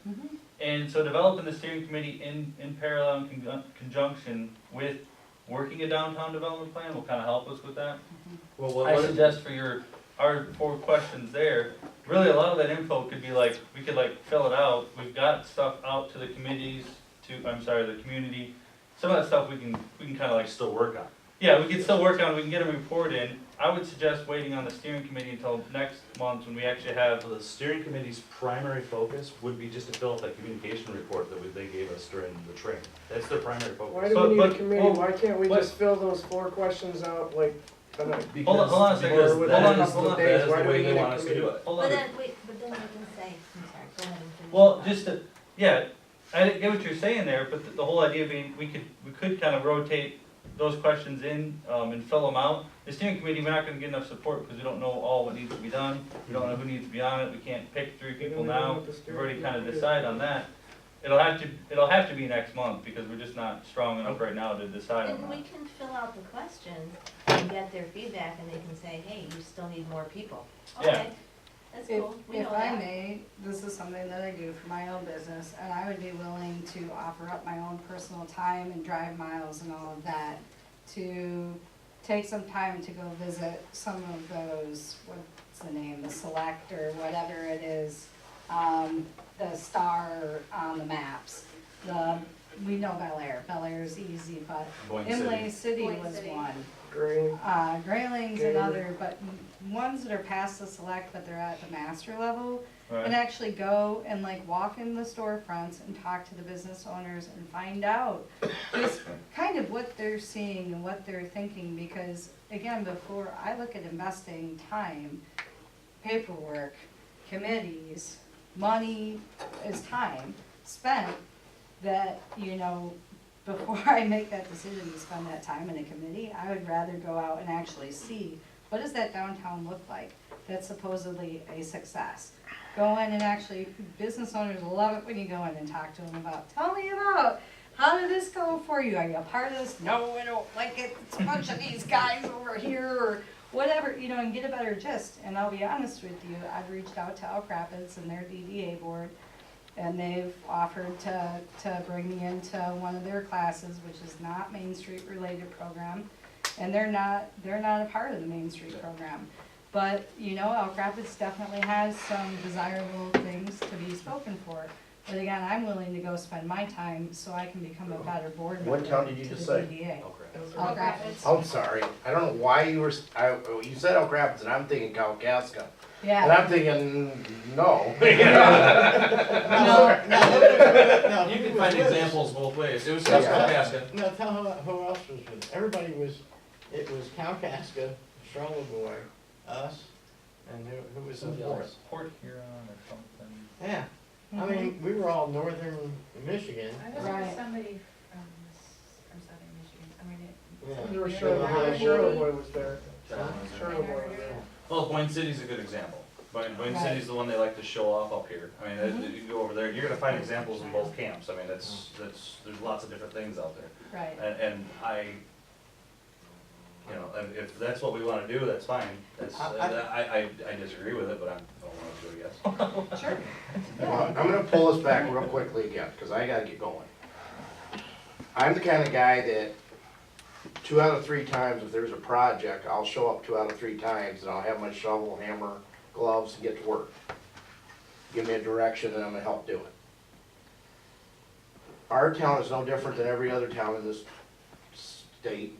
And so developing the steering committee in parallel and conjunction with working a downtown development plan will kind of help us with that. Well, I suggest for our 4 questions there, really a lot of that info could be like, we could like fill it out. We've got stuff out to the committees, the community, some of that stuff we can kinda like still work on. Yeah, we can still work on, we can get a report in. I would suggest waiting on the steering committee until next month when we actually have, The steering committee's primary focus would be just to fill out that communication report that they gave us during the training. That's their primary Why focus. do we need a But- committee? well, Why can't we what- just fill those 4 questions out like tonight? hold on a second, Or Because within that a is, couple of that days, is why the do we way they need a want us to do committee? it. hold But on. then, wait, but then they can say, I'm sorry, go ahead and finish. Well, your just to, yeah, I get what you're saying there, but the whole idea being, we could kind of rotate those questions in, and fill them out. The steering committee, we're not gonna get enough support, because we don't know all what needs to be done, we don't know who needs to be on it, we can't pick 3 people now, we've already kind of decided on that. It'll have to be next month, because we're just not strong enough right now to decide on And we that. can fill out the questions and get their feedback, and they can say, hey, you still need more people. Yeah. Okay, that's If, cool, we if know I that. may, this is something that I do for my own business, and I would be willing to offer up my own personal time and drive miles and all of that to take some time to go visit some of those, what's the name, the Select or whatever it is, the star on the maps. We know Bel Air's easy, but Boyne Imlay City. City Boyne was City. one. Green. Grayling's Gator. another, but ones that are past the Select, but they're at the master level, and Right, actually go and like walk in the storefronts and talk to the business owners and find out just kind of what they're seeing and what they're thinking, because again, before I look at investing time, paperwork, committees, money is time spent that, you know, before I make that decision to spend that time in a committee, I would rather go out and actually see, what does that downtown look like that's supposedly a success? Go in and actually, business owners love it when you go in and talk to them about, tell me about, how did this go for you? Are you a part of this? No, I don't like it, it's a bunch of these guys over here, or whatever, you know, and get a better gist. And I'll be honest with you, I've reached out to Elk Rapids and their DDA board, and they've offered to bring me into one of their classes, which is not Main Street related program. And they're not a part of the Main Street program. But, you know, Elk Rapids definitely has some desirable things to be spoken for. But again, I'm willing to go spend my time so I can become a better board member What town did you to just the say? DDA. Okay. Elk Rapids. I'm sorry, I don't know why you were, you said Elk Rapids and I'm thinking Kalkaska. And Yeah. I'm thinking, no. No, You can find examples both ways. It was Yeah. Kalkaska. No, tell who else was with it. Everybody was, it was Kalkaska, Charlevoix, us, and who was the Somebody fourth? else. Port Huron or something. Yeah, I mean, we were all northern Michigan. I was Right. with somebody from southern Michigan, I mean, Yeah. There was Yeah. Charlevoix was there. Charlevoix. Charlevoix was there. Well, Boyne City's a good example. Boyne Right. City's the one they like to show off up here. I mean, you go over there, you're gonna find examples in both camps. I mean, there's lots of different things out there. Right. And I, you know, if that's what we wanna do, that's fine. I disagree with it, but I don't wanna do it, yes. Sure. Well, I'm gonna pull this back real quickly again, cause I gotta get going. I'm the kinda guy that 2 out of 3 times, if there's a project, I'll show up 2 out of 3 times and I'll have my shovel, hammer, gloves and get to work. Give me a direction and I'm gonna help do it. Our town is no different than every other town in this state.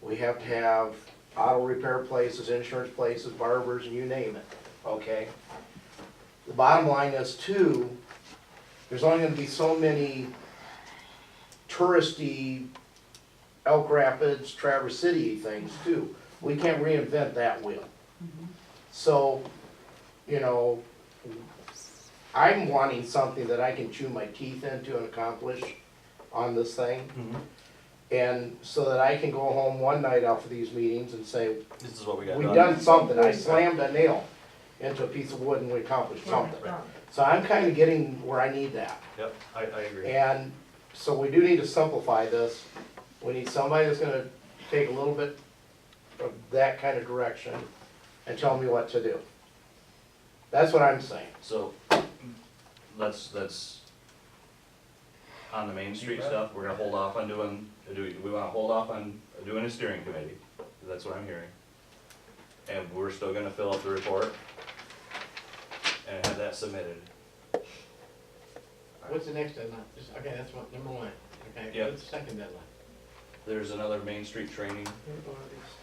We have to have auto repair places, insurance places, barbers, and you name it, okay? The bottom line is too, there's only gonna be so many touristy Elk Rapids, Traverse City things too. We can't reinvent that wheel. So, you know, I'm wanting something that I can chew my teeth into and accomplish on this thing. And so that I can go home one night after these meetings and say, This is what we got we done. done something, I slammed a nail into a piece of wood and we accomplished something. So I'm kinda getting where I need that. Yep, I agree. And so we do need to simplify this. We need somebody that's gonna take a little bit of that kind of direction and tell me what to do. That's what I'm saying. So, let's, on the Main Street stuff, we're gonna hold off on we wanna hold off on doing a steering committee, that's what I'm hearing. And we're still gonna fill out the report and have that submitted. What's the next one? Okay, that's one, number 1. Okay, Yep. what's the second deadline? There's another Main Street training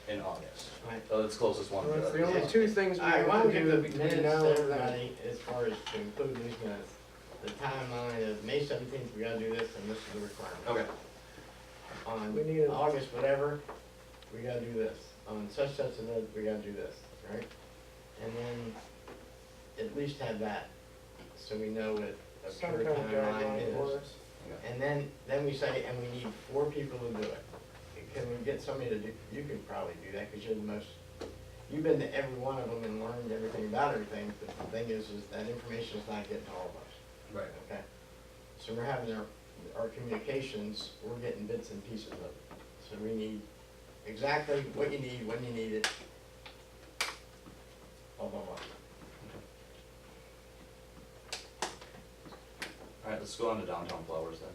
in August. Right. So it's closest one. Well, to that's that. the only two things we I have want to to give do the between minutes now to and then. everybody, as far as to include these minutes, the timeline of May 17th, we gotta do this, and this is the requirement. Okay. On We need a- August whatever, we gotta do this. On such and that, we gotta do this, right? And then at least have that, so we know what a Some pure kind of timeline guideline for is. us. And then we say, and we need 4 people to do it. Can we get somebody to do, you could probably do that, because you're the most, you've been to every one of them and learned everything about everything, but the thing is that information is not getting to all of us. Right. Okay? So we're having our communications, we're getting bits and pieces of it. So we need exactly what you need, when you need it. Blah, blah, blah. All right, let's go on to downtown flowers then.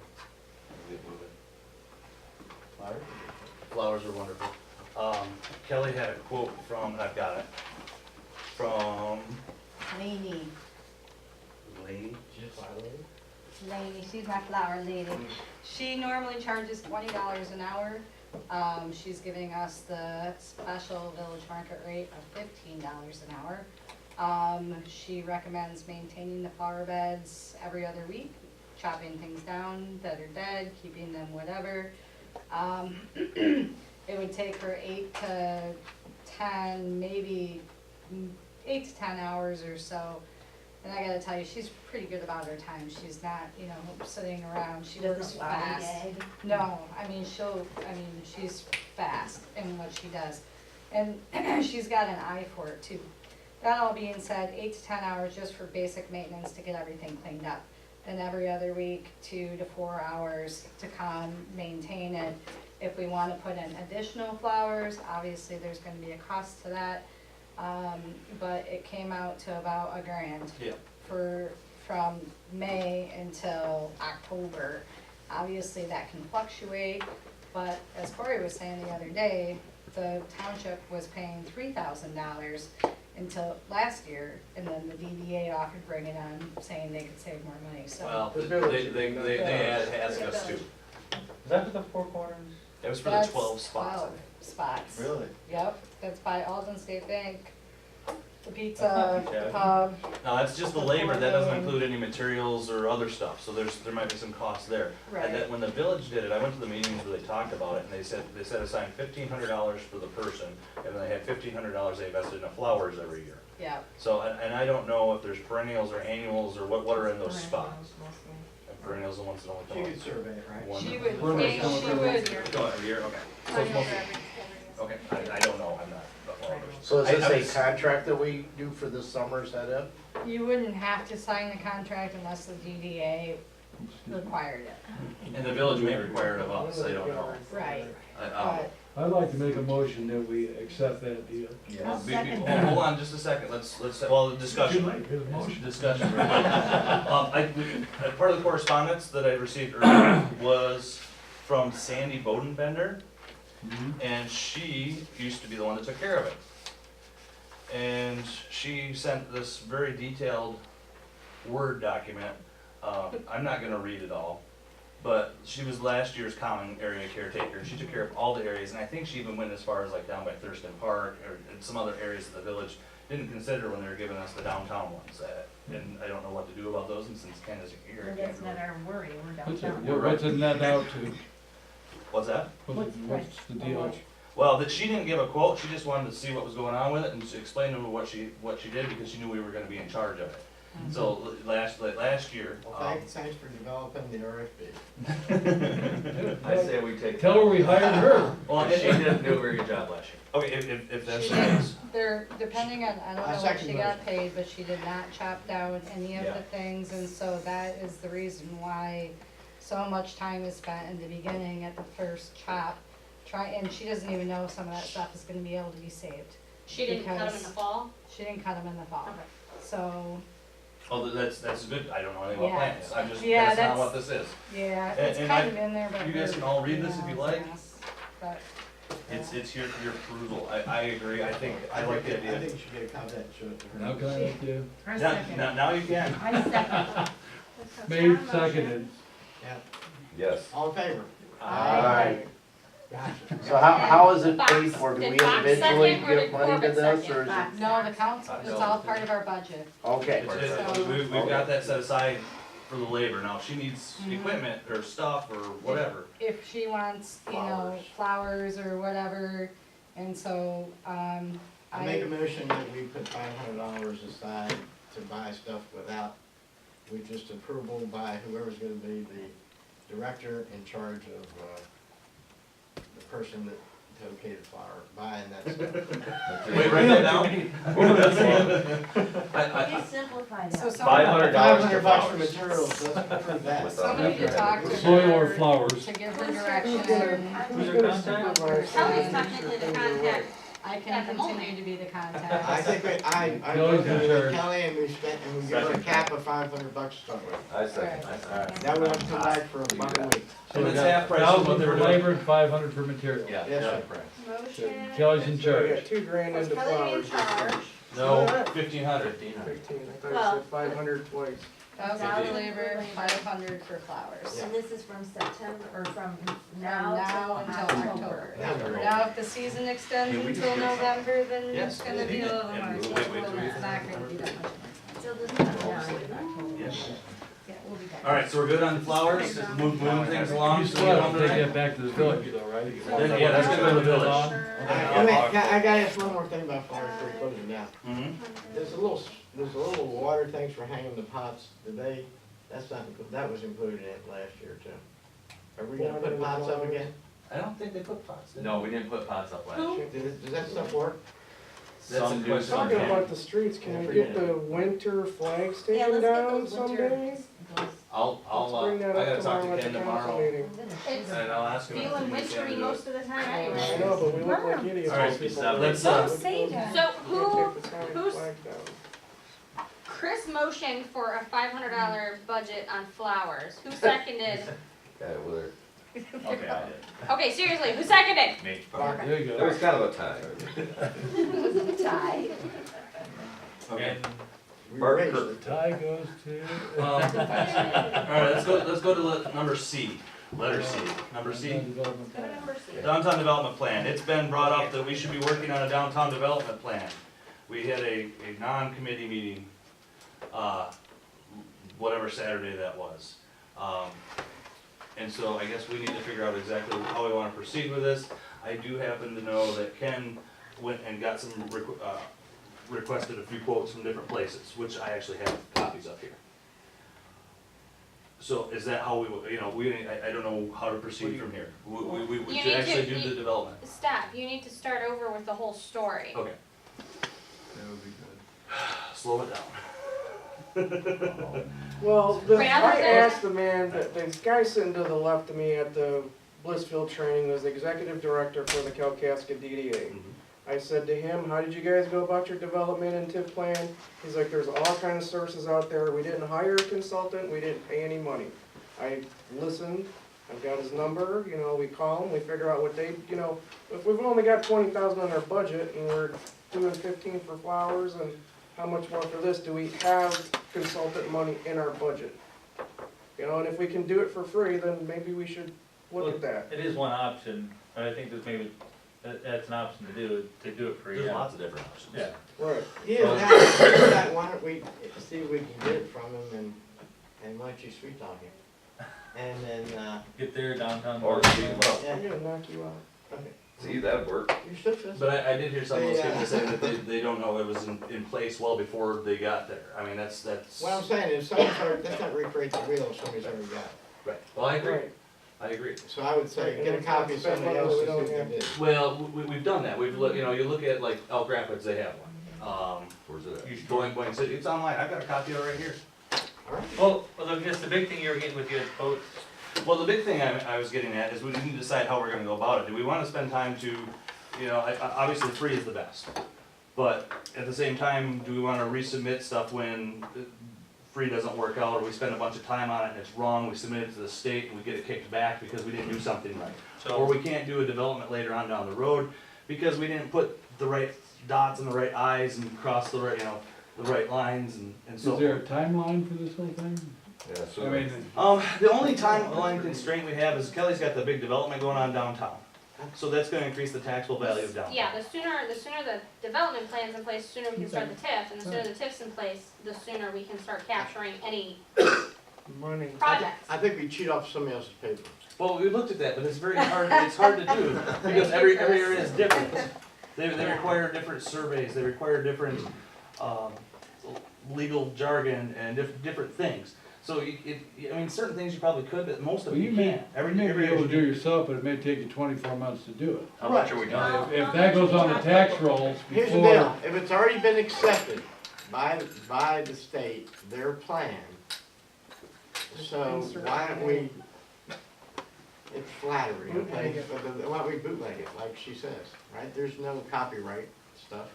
We'll move it. Flowers? Flowers are wonderful. Kelly had a quote from, and I've got it, from Lainey, Lady. Just flower lady? Lainey, she's my flower lady. She normally charges $20 an hour. She's giving us the special village market rate of $15 an hour. She recommends maintaining the flower beds every other week, chopping things down that are dead, keeping them whatever. It would take her 8 to 10, maybe 8 to 10 hours or so. And I gotta tell you, she's pretty good about her time. She's not, sitting around. She works fast. No, she's fast in what she does. And she's got an eye for it too. That all being said, 8 to 10 hours just for basic maintenance to get everything cleaned up. Then every other week, 2 to 4 hours to come maintain it. If we want to put in additional flowers, obviously there's going to be a cost to that. But it came out to about $1,000 Yeah. from May until October. Obviously that can fluctuate, but as Corey was saying the other day, the township was paying $3,000 until last year, and then the DDA offered bringing on, saying they could save more money, so. Well, The they village. asked us to. Is that for the Four Corners? It was for the That's 12 spots. 12 spots. Really? Yep, that's by Alden State Bank, the That's pizza, not too the shabby. pub. No, that's just the labor, that doesn't include any materials or other stuff, so there might be some costs there. Right. And then when the village did it, I went to the meetings where they talked about it, and they set aside $1,500 for the person, and then they had $1,500 they invested in the flowers every year. Yeah, So, and I don't know if there's perennials or annuals or what are in those spots. And perennials are the ones that only come She up. could survey it, right? One- she would, We're not she going would, Go every year, okay. So it's mostly, okay, I don't know, I'm not. So is I this a was- contract that we do for this summer, is that it? you wouldn't have to sign the contract unless the DDA required it. And the village may require it of us, I don't know. Right, I- but I'd like to make a motion that we accept that deal. I'll second Hold that. on just a second, well, discussion. His motion. Discussion. Part of the correspondence that I received earlier was from Sandy Bodenbender, and she used to be the one that took care of it. And she sent this very detailed Word document. I'm not gonna read it all, but she was last year's common area caretaker. She took care of all the areas, and I think she even went as far as like down by Thurston Park or in some other areas of the village. Didn't consider when they were giving us the downtown ones, and I don't know what to do about those, and since Ken isn't here. Well, I can't that's not really- our worry, we're What's downtown. it, what's it net out to? What's that? What's the deal? Well, that she didn't give a quote, she just wanted to see what was going on with it and to explain to her what she did because she knew we were gonna be in charge of it. So last year, Well, thanks for developing the RFP. I say we take. Tell her we hired her. well, She didn't do a very good job last year. okay, if that's she the did, case, they're, depending on, I don't I know what second she the got motion. paid, but she did not chop down any of Yeah. the things, and so that is the reason why so much time is spent in the beginning at the first chop. And she doesn't even know some of that stuff is gonna be able to be saved. She didn't cut them in the Because- fall? She didn't cut them in the fall, Okay. so, oh, that's good, I don't know anything about Yeah. plants, I'm just, Yeah, that's not that's- what this is. yeah, And- it's and kind I- of in there, but. you guys her can all read this if you email is like. a mess, But, It's here for your perusal, I agree, I think, I like the I idea. think you should get a comment and show it to her. How can I help you? I second. Now you can. I second. Made, seconded. Yeah. Yes. All in favor? Aye. Gotcha. So how is it Fox- paid for? Do we did Fox individually second or give did money to Corbett this, second? or is it? No, the council, it's all part of our budget. Okay. We've got that set aside for the labor. Now, if she needs equipment or stuff or whatever. If she wants, you know, flowers or whatever, and so, I make a motion that we put $500 aside to buy stuff without, with just approval by whoever's gonna be the director in charge of, the person that okayed the flower, buying that stuff. Wait, write that down. You simplify that. so somebody, $500 $500 for flowers. materials, let's approve that. somebody to talk to Soil or her, flowers. to give her direction. Who's gonna supervise? Kelly's technically the contact. I At can the continue moment. to be the I contact. think I Kelly's voted in with charge. Kelly and we spent, and we give her a cap of $500 to start with. I second. That would have to last for a month a week. So And we it's got half price of what 1,000 they're for doing. labor and 500 for material. Yeah, Yes, yeah. sir. Motion. Kelly's in So we got charge. $2,000 Was into Kelly in flowers. charge? No, 1,500. 15, I thought Well- you said 500 twice. 1,000 for labor, 500 for flowers. Yeah. And this is from September, or from From now now till until October. October. Now, if the season extends Yeah, we until can- November, then Yes, it's gonna be a little and more. we'll expensive. wait till we- It's not gonna be that much. So this is now in October. Yes. Yeah, we'll be back. All right, so we're good on the flowers, moving things along. You so still we have don't to take delay. that back to the village though, right? Then, yeah, that's gonna go to the village. I gotta ask one more thing about flowers before we close it down. Mhm. There's a little water things for hanging the pots, that's not, that was included in it last year too. Are we gonna put pots up again? I don't think they put pots in. No, we didn't put pots up last year. Does that stuff work? That's Some a do, question. some Talking can't. about the streets, can we get the winter flag Yeah, station let's get down those someday? winter, those, Let's bring that I up gotta talk tomorrow to at Ken the council tomorrow, meeting. It's and I'll ask him. if feeling he can wintry do it. most of the time I anyway. know, but we look like idiots. All right, when people let's, do that. Don't say that. So We can't take the county who's- flag down. Chris motioned for a $500 budget on flowers. Who seconded? Got it with her. Okay, I did. Okay, seriously, who seconded? Me. There you It go. was kind of a tie. tie. Okay. We Bart raised Kirk. it. Tie goes to. All right, let's go to number C, letter C. Number C, Development Go to plan. number C. downtown development plan. It's been brought up that we should be working on a downtown development plan. We had a non-committee meeting, whatever Saturday that was. And so I guess we need to figure out exactly how we wanna proceed with this. I do happen to know that Ken went and got some, requested a few quotes from different places, which I actually have copies of here. So is that how we, I don't know how to proceed from here. We You should need to- actually do you- the development. Stop, you need to start over with the whole story. Okay, That would be good. slow it down. Well, I Rather than- asked the man, the guy sitting to the left of me at the Blissfield training was the executive director for the Kalkaska DDA. I said to him, how did you guys go about your development and TIF plan? He's like, there's all kinds of sources out there. We didn't hire a consultant, we didn't pay any money. I listened, I've got his number, we call him, we figure out what they, if we've only got 20,000 on our budget and we're doing 15 for flowers and how much more for this, do we have consultant money in our budget? And if we can do it for free, then maybe we should look at that. It is one option, and I think that's an option to do it free. There's lots of different options. Yeah. Right. Yeah, why don't we see if we can get it from him and why don't you sweet talk him? And then, Get there downtown. Or speed them up. yeah, I'm gonna knock you out. okay. See, that'd work. You're so But I did hear some of those They, people say that they don't know it was in place well before they got there. I mean, that's. What I'm saying is, let's not recreate the wheel if somebody's already got it. Right, well, I agree, Right. I agree. So I would say, get a copy of somebody else's, see what they did. Well, we've done that, we've looked, you look at like Elk Rapids, they have one. Where's it at? Boing City, it's online, I've got a copy of it right here. All right. Well, I guess the big thing you were getting with your quotes, Well, the big thing I was getting at is we need to decide how we're gonna go about it. Do we wanna spend time to, obviously free is the best. But at the same time, do we wanna resubmit stuff when free doesn't work out, or we spend a bunch of time on it and it's wrong, we submit it to the state and we get it kicked back because we didn't do something right? Or so, we can't do a development later on down the road because we didn't put the right dots and the right I's and cross the right, the right lines and so. Is there a timeline for this whole thing? Yeah, so. I mean, The only timeline constraint we have is Kelly's got the big development going on downtown. So that's gonna increase the taxable value of downtown. Yeah, the sooner the development plan's in place, the sooner we can start the TIF, and the sooner the TIF's in place, the sooner we can start capturing any Money. projects. I think we cheat off somebody else's paper. Well, we looked at that, but it's very hard, it's hard to do, because every area is different. They require different surveys, they require different, legal jargon and different things. So I mean, certain things you probably could, but most of well, it you you may, can't. you may be able to do yourself, but it may take you 24 months to do it. How much are we done? If that goes on the tax rolls Here's the before, deal, if it's already been accepted by the state, their plan, so why don't we, it's flattery, okay? But why don't we bootleg it, like she says, right? There's no copyright stuff.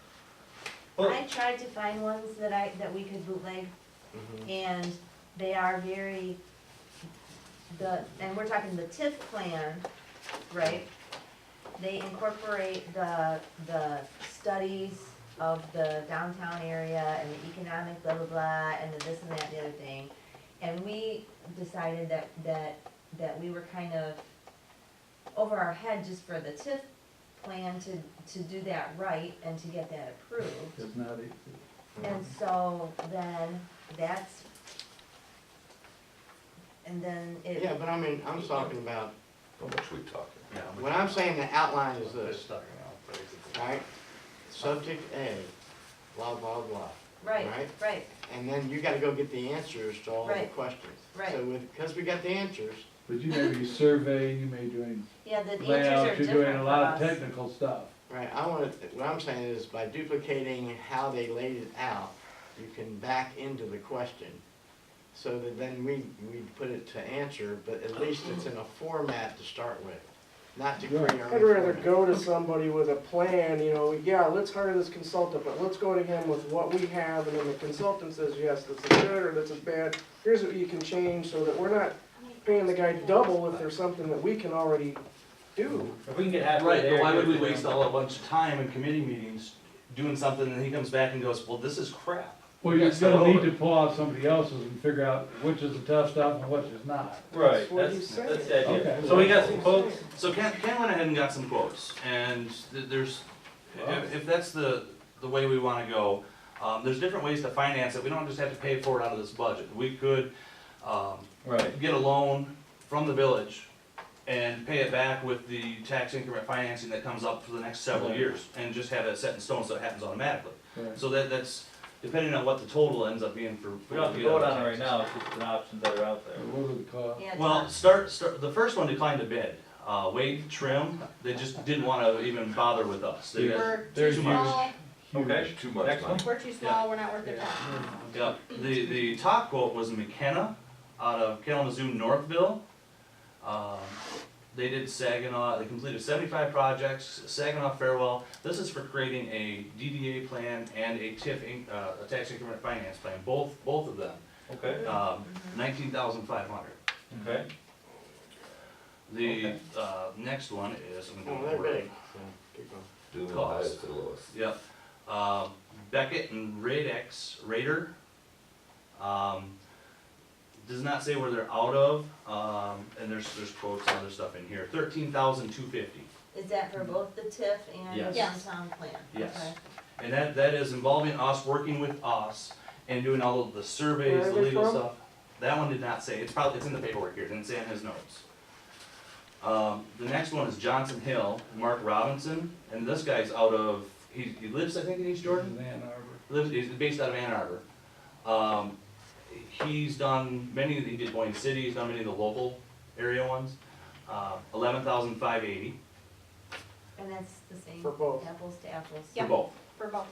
I tried to find ones that we could bootleg, and they are very, and we're talking the TIF plan, right? They incorporate the studies of the downtown area and the economic blah, blah, blah, and the this and that, the other thing. And we decided that we were kind of over our head just for the TIF plan to do that right and to get that approved. it's not easy. And so then that's, and then it. Yeah, but I mean, I'm talking about, How much we talking? Yeah, what I'm saying, the outline is this, right? Subject A, blah, blah, blah. Right, Right? right, And then you gotta go get the answers to all the Right. questions. Right. So because we got the answers, But you may be surveying, you may be doing yeah, the answers layout, are you're different doing a for lot of us. technical stuff. right, what I'm saying is by duplicating how they laid it out, you can back into the question. So that then we put it to answer, but at least it's in a format to start with, not to create our own I'd rather format. go to somebody with a plan, you know, yeah, let's hire this consultant, but let's go to him with what we have, and then the consultant says, yes, this is good, or this is bad, here's what you can change, so that we're not paying the guy double if there's something that we can already do. If we can get halfway Right, there. but why would we good. waste all a bunch of time in committee meetings doing something and he comes back and goes, well, this is crap. Well, you're That's the gonna need road. to pull out somebody else's and figure out which is the tough stuff and which is not. Right, That's what he that's said. the idea. Okay. So we got some quotes. So Ken went ahead and got some quotes, and there's, if that's the way we wanna go, there's different ways to finance it, we don't just have to pay for it out of this budget. We could, Right. get a loan from the village and pay it back with the tax increment financing that comes up for the next several Right. years, and just have it set in stone so it happens automatically. Right. So that's, depending on what the total ends up being for. We don't have to vote on it right now, it's just an options that are out there. What would the cost? Yeah, Well, Tom. start, the first one declined to bid. Wade Trim, they just didn't wanna even bother with us. They got We're They're too huge. small, Okay. Too much Next money. one. we're too small, we're not worth their time. Yeah, the top quote was McKenna out of Kalamazoo Northville. They did Saginaw, they completed 75 projects, Saginaw Farewell. This is for creating a DDA plan and a TIF, a tax increment finance plan, both of them. Okay, 19,500. okay. The, next one is, I'm Well, gonna they're go big, so keep going. Doing the Cost. highest to the lowest. Yep. Beckett and Raider. Does not say where they're out of, and there's quotes and other stuff in here. 13,250. Is that for both the TIF and the Yes. downtown plan? Yes. Okay. And that is involving us, working with us, and doing all of the surveys, Where are the they legal from? stuff. That one did not say, it's in the paperwork here, it didn't say in his notes. The next one is Johnson Hill, Mark Robinson, and this guy's out of, he lives, I think, in East Jordan? In Ann Arbor. He's based out of Ann Arbor. He's done he did Boyne City, he's done many of the local area ones. 11,580 And that's the same, For both. apples to apples? for both. For both.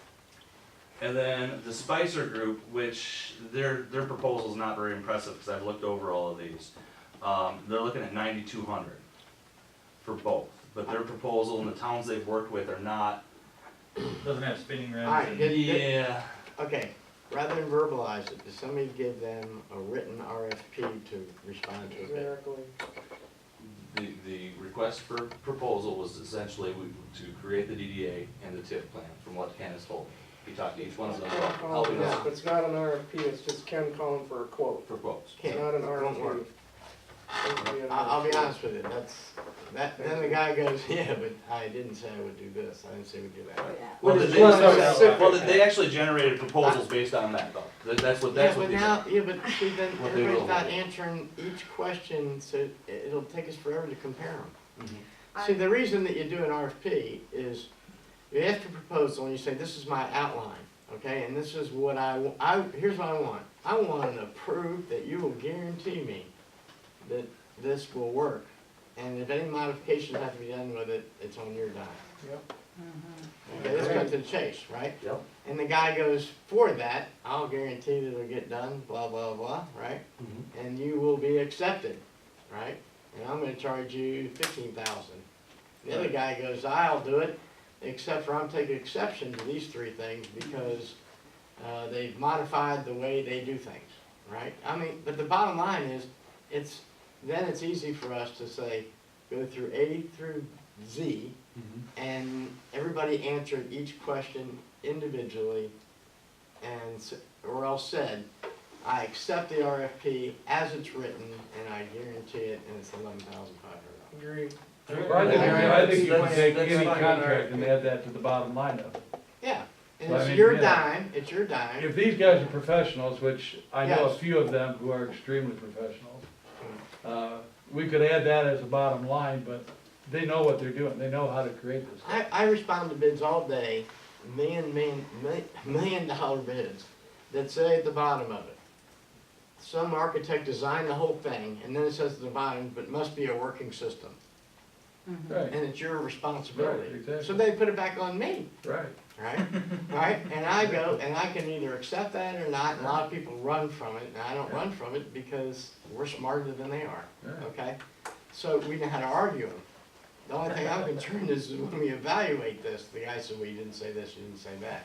And then the Spicer Group, which their proposal's not very impressive, because I've looked over all of these. They're looking at 9,200 for both, but their proposal and the towns they've worked with are not. Doesn't have spinning rims. Alright, and- Yeah, Okay, rather than verbalize it, does somebody give them a written RFP to respond to it? Exactly. the request for proposal was essentially to create the DDA and the TIF plan, from what Ken has told me. he talked to each one of them, Ken about calling, helping yeah, us it's not an RFP, it's just Ken calling for a quote. for quotes. It's not an Don't worry. RFP. It'll be an I'll be RFP. honest with you, then the guy goes, yeah, but I didn't say I would do this, I didn't say we'd do that. Well, What is they, one well, specific- they actually generated proposals based on that though. That's what they did. Yeah, but see, then What they everybody's will. not answering each question, so it'll take us forever to compare them. Mhm. See, the reason that you do an RFP is you ask a proposal and you say, this is my outline, okay, and this is what here's what I want. I want to prove that you will guarantee me that this will work. And if any modifications have to be done with it, it's on your dime. Yep. Okay, let's cut to the chase, right? Yep. And the guy goes, for that, I'll guarantee that it'll get done, blah, blah, blah, right? Mhm. And you will be accepted, right? And I'm gonna charge you $15,000. The other guy goes, I'll do it, except for I'm taking exception to these three things because they've modified the way they do things, right? I mean, but the bottom line is, then it's easy for us to say, go through A through Z, and everybody answered each question individually, or else said, I accept the RFP as it's written, and I guarantee it, and it's $11,500. Agreed. I think you can take That's any fine. contract and add that to the bottom line of it. Yeah, and So, I it's mean, your yeah. dime, it's your dime. If these guys are professionals, which I know a Yes. few of them who are extremely professionals, we could add that as a bottom line, but they know what they're doing, they know how to create this stuff. I respond to bids all day, million dollar bids, that say at the bottom of it, some architect designed the whole thing, and then it says at the bottom, but must be a working system, Right, and it's your responsibility. Right, exactly. So they put it back on me, right. right? Right, and I go, and I can either accept that or not, and a lot of people run from it, and I don't run from it because we're smarter than they are, Right. okay? So we know how to argue them. The only thing I'm concerned is when we evaluate this, the guy said, well, you didn't say this, you didn't say that.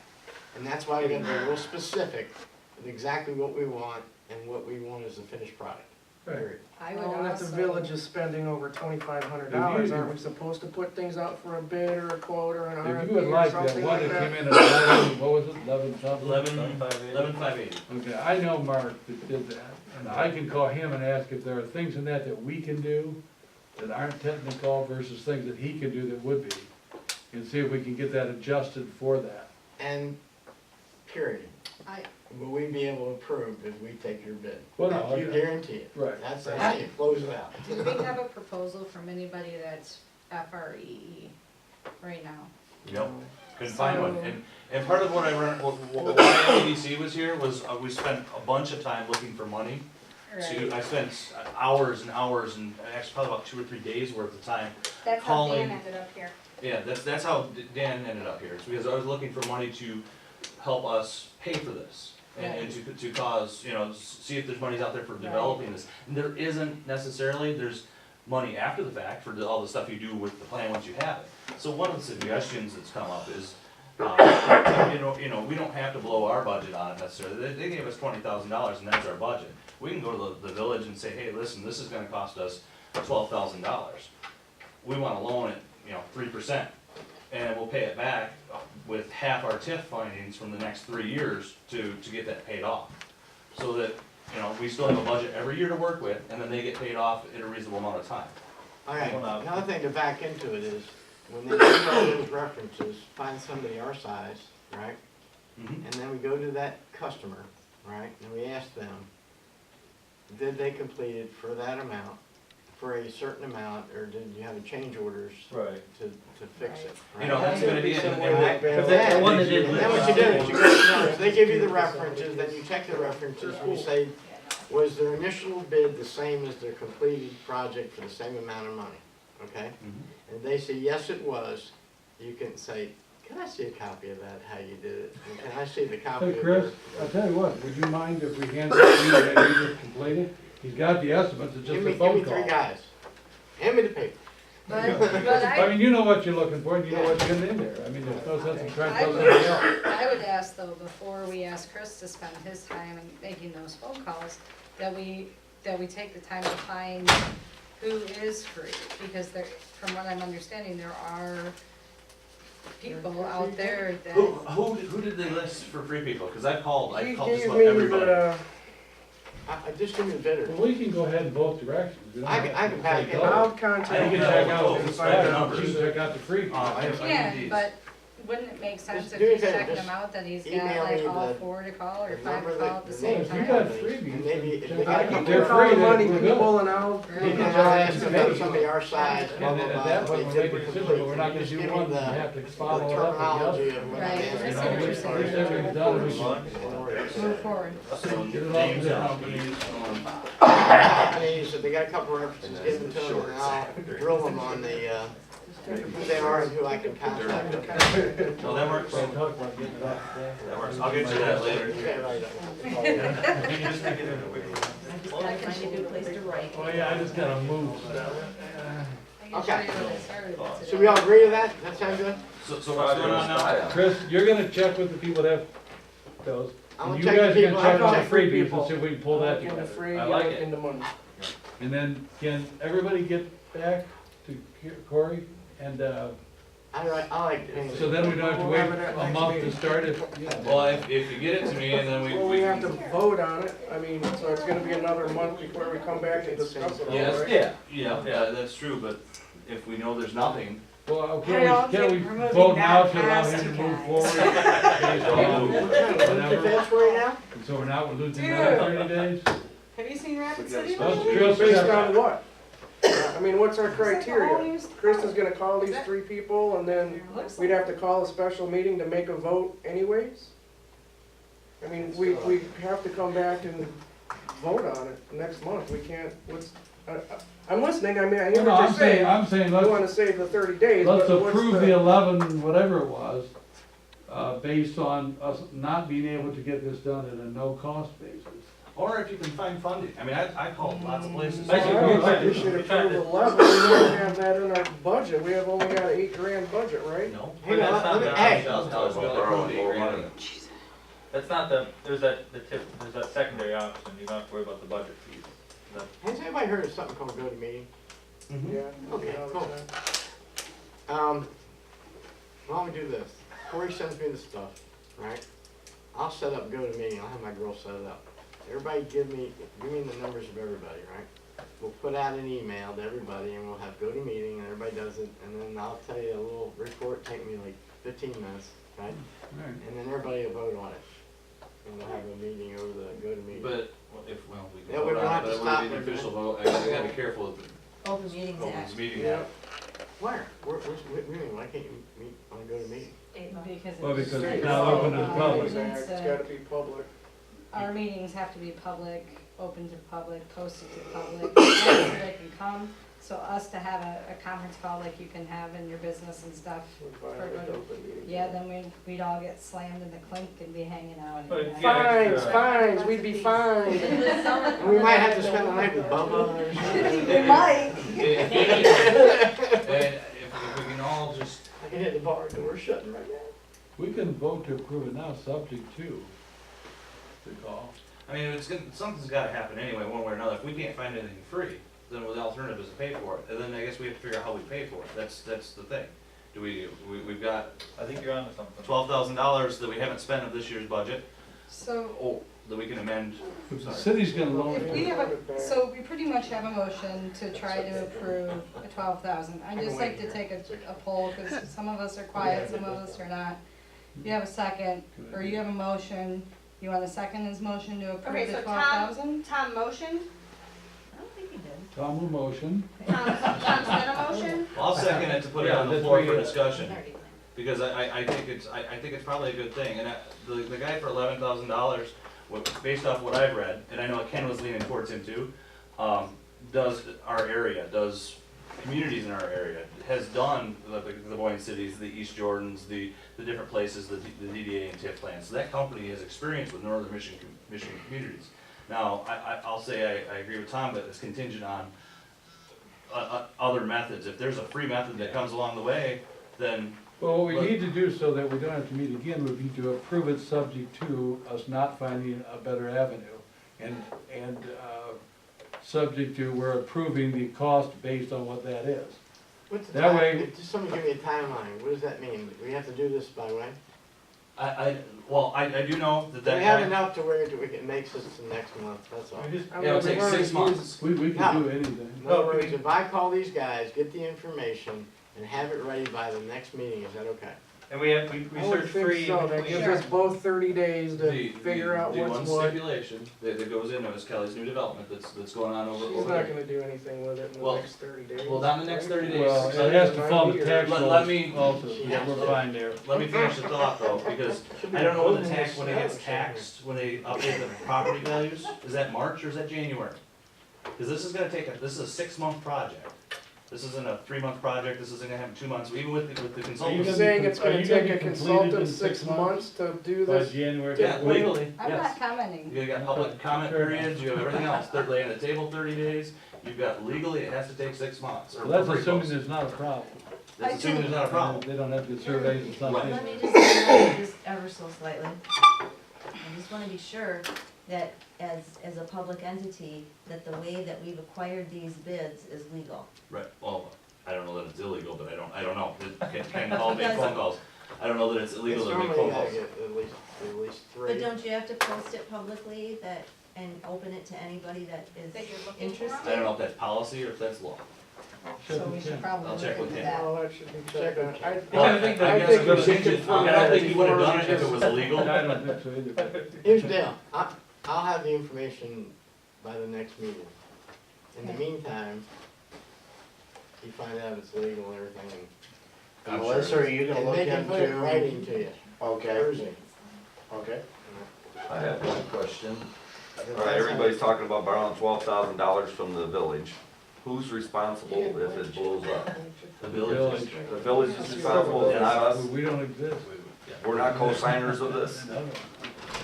And that's why we gotta be real specific with exactly what we want and what we want as the finished product, Right. period. I would Well, if the also, village is spending over $2,500, If you- aren't we supposed to put things out for a bid or a quote or an If RFP you would or like that something one like that came that? in at 11, what was it, 11 something? 11,580. Okay, I know Mark that did that, and I can call him and ask if there are things in that we can do that aren't technical versus things that he can do that would be, and see if we can get that adjusted for that. And period. I- Will we be able to approve if we take your bid? Well, no, You okay. guarantee it. Right. That's how you close it out. do we have a proposal from anybody that's FREE right now? Yep, couldn't find one, So- and part of what I run, why ABC was here was, we spent a bunch of time looking for money. Right. I spent hours and hours, and actually probably about 2 or 3 days worth of time. That's how Calling- Dan ended up here. Yeah, that's how Dan ended up here, it's because I was looking for money to help us pay for this. And to cause, see if there's money's out there for developing this. And there isn't necessarily, there's money after the fact for all the stuff you do with the plan once you have it. So one of the suggestions that's come up is, we don't have to blow our budget on it necessarily. They gave us $20,000 and that's our budget. We can go to the village and say, hey, listen, this is gonna cost us $12,000. We wanna loan it, 3%. And we'll pay it back with half our TIF findings from the next 3 years to get that paid off. So that, we still have a budget every year to work with, and then they get paid off in a reasonable amount of time. All right, another thing to back into it is, when they do all those references, find somebody our size, right? Mhm. And then we go to that customer, right, and we ask them, did they complete it for that amount, for a certain amount, or did you have a change orders Right. to fix it? That's gonna be, and Right. But And that- then, one that did and then what you do is you go, they give you the references, then you check the references, and you say, was their initial bid the same as their completed project for the same amount of money? Okay? Mhm. And they say, yes, it was, you can say, can I see a copy of that, how you did it? And can I see the copy Hey, of Chris, your? I'll tell you what, would you mind if we hand it to you that you just completed? He's got the estimates, it's just Give me, a give phone me call. 3 guys. Hand me the paper. But I mean, you know what you're looking for, and you know what's in there. I mean, there's no sense in trying to tell somebody else. I would ask though, before we ask Chris to spend his time in making those phone calls, that we take the time to find who is free, because there, from what I'm understanding, people out there that. Who did they list for free people? Cause I called He just gave about me everybody. I just give me the bidder. Well, we can go ahead in both directions. We don't I have can to pass take it. all. I'll You contact. can Yeah, check well, out the it's like the you numbers. can check out the free. I have Yeah, IDs. but wouldn't it make sense Just if do me a he's favor, checking just them out, that he's got email like me all the- 4 to call or the 5 number to that- call at the the same name If you time? got And freebies, maybe then if check they out got I a can couple They're get all the free, money we're people good. and I'll. You can ask about somebody our size, blah, And blah, at blah. that point, they we'll make did a the decision, complete. but we're not You gonna just do give me one, we the- have to The follow it up terminology with of what Right, it I is. see the what other. you're Once saying. everything's done, we can. Move forward. So Get it off names the on companies. Companies, if they got a couple references, give them to them, and I'll drill them on the, who they are and who I can contact. No, that works. So talk about getting it off today. That works. I'll get you that later. Okay, right. Just to get it quick. I just gotta find a good place to write. Oh, yeah, I just gotta move stuff. I can show you where they started it So today. we all agree to that? That sound good? So what's going on now? Chris, you're gonna check with the people that have those. I'm And gonna you check guys the are people. gonna check I'll on the check free freebies people. and see if we can pull that Get the together. free, I like get it. into money. And then can everybody get back to Corey? And, I like. so then we don't have to We'll wait have it at a next month to meeting. start it? Well, if you get it to me and then Well, we have to vote on it, I mean, so it's gonna be another month before we come back and discuss it all, Yes, right? yeah, that's true, but if we know there's nothing, Well, I don't can we think we're moving vote that now to allow fast, him to you move guys. forward? Based on whatever? Defense right now? So we're not, we're losing another 30 days? Have you seen Rapid City? Well, lately? Chris, Based on what? I mean, what's our It's like a whole criteria? new- Chris is gonna call these 3 people and then Looks we'd like- have to call a special meeting to make a vote anyways? I mean, we have to come back and vote on it next month, we can't, I'm listening, I mean, I hear No, what I'm you're saying, saying. I'm saying, You wanna save the 30 days, let's but what's approve the 11, whatever it was, based on us not being able to get this done at a no-cost basis. or if you can find funding. I mean, I called lots of places. I think I don't we think we should approve 11, we don't have that in our budget, we have only got an $8,000 budget, right? No. Hang on, let me, hey, That's not the, there's that secondary option, you don't have to worry about the budget fees. has anybody heard of something called go-to-meeting? Yeah. Okay, all the cool. time. Why don't we do this? Corey sends me the stuff, right? I'll set up go-to-meeting, I'll have my girl set it up. Everybody give me the numbers of everybody, right? We'll put out an email to everybody and we'll have go-to-meeting and everybody does it, and then I'll tell you a little report, take me like 15 minutes, right? Right. And then everybody will vote on it. And we'll have a meeting over the go-to-meeting. But we Yeah, can we vote don't on have it, to but it stop would be an it, official vote. I gotta be careful with Open Meetings the Act. meeting. Yeah. Where? Why can't you meet on a go-to-meeting? Well, it's because it's state not law. open to the public. It's gotta be public. Our meetings have to be public, open to public, posted to public, so they can come. So us to have a conference call like you can have in your business and stuff, We violate open meetings. yeah, then we'd all get slammed in the clink and be hanging out. But and- yeah. Fines, we'd be fined. We might have to spend the night with Bubba or something. We might. And if we can all just, I can hit the bar door shutting right now. We can vote to approve it now, subject to the call. I mean, something's gotta happen anyway, one way or another. If we can't find anything free, then the alternative is to pay for it. And then I guess we have to figure out how we pay for it. That's the thing. We've got I think you're onto something. $12,000 that we haven't spent of this year's budget, So that we can amend. If the city's gonna loan if we it, have so we pretty much have a motion to try to approve a 12,000. I'd just like to take a poll, because some of us are quiet, some of us are not. You have a second, or you have a motion, you want to second his motion to Okay, approve so the 12,000? Tom motion, I don't think he did. Tom will motion. Tom's got a motion, I'll second it to put it Yeah, on the that's floor where for you- discussion. Because I think it's probably a good thing, and the guy for $11,000, based off what I've read, and I know Ken was leaning towards him too, does our area, does communities in our area, has done the Boyne cities, the East Jordans, the different places, the DDA and TIF plants. So that company has experience with northern Michigan communities. Now, I'll say I agree with Tom, but it's contingent on other methods. If there's a free method that comes along the way, then Well, what we need to do so that we don't have to meet again would be to approve it subject to us not finding a better avenue. And subject to we're approving the cost based on what that is. What's the That time, way- just somebody give me a timeline, what does that mean? We have to do this by when? I do know that We have enough to where it makes us to next month, that's all. I mean, It'll we've take already 6 months. We No. can do anything. In other words, if I call these guys, get the information, and have it ready by the next meeting, is that okay? And we I would searched think free. so, that gives us both 30 days to figure out The one what's what. stipulation that goes into is Kelly's new development that's going on over He's over not there. gonna do anything with it in the Well- next 30 days. well, not in the next 30 days. Well, it has to follow the tax Let laws me- also, Yeah. we're fine there. Let me finish the thought though, because I don't know when the tax, when it gets taxed, when they update the property values, is that March or is that January? Cause this is gonna take, this is a 6-month project. This isn't a 3-month project, this isn't gonna have 2 months, even with the Are you consultants. saying it's Are gonna you gonna take be a completed consultant in 6 6 months to do By this? January. Yeah, legally, I'm yes. not commenting. You got public comment periods, you have everything else, they're laying the table 30 days, you've got legally, it has to take 6 months. or Well, that's pretty assuming close. there's not a problem. That's assuming there's not a problem. They don't have to get surveys and stuff. Right. Let me just interrupt just ever so slightly. I just wanna be sure that as a public entity, that the way that we've acquired these bids is legal. Right, well, I don't know that it's illegal, but I don't know, can call, make phone calls. I don't know that it's illegal to make phone Normally, calls. you gotta get at least 3. But don't you have to post it publicly that, and open it to anybody that is That you're looking for? interested? I don't know if that's policy or if that's law. So we should probably I'll look check with into him. that. Oh, that should be checked on. Well, I think I guess think if we it was should legit- confirm I don't that think you would have before done we it if it just- was illegal. I don't think so either. Here's the deal, I'll have the information by the next meeting. In the Okay. meantime, you find out it's legal and everything, I'm Melissa, sure. are you gonna and look they can put it in writing into? to you, Okay, Thursday. okay. I have one question. All right, everybody's talking about borrowing $12,000 from the village. Who's responsible if it blows up? The village is. The village is responsible, not us? We don't exist. We're not co-signers of this?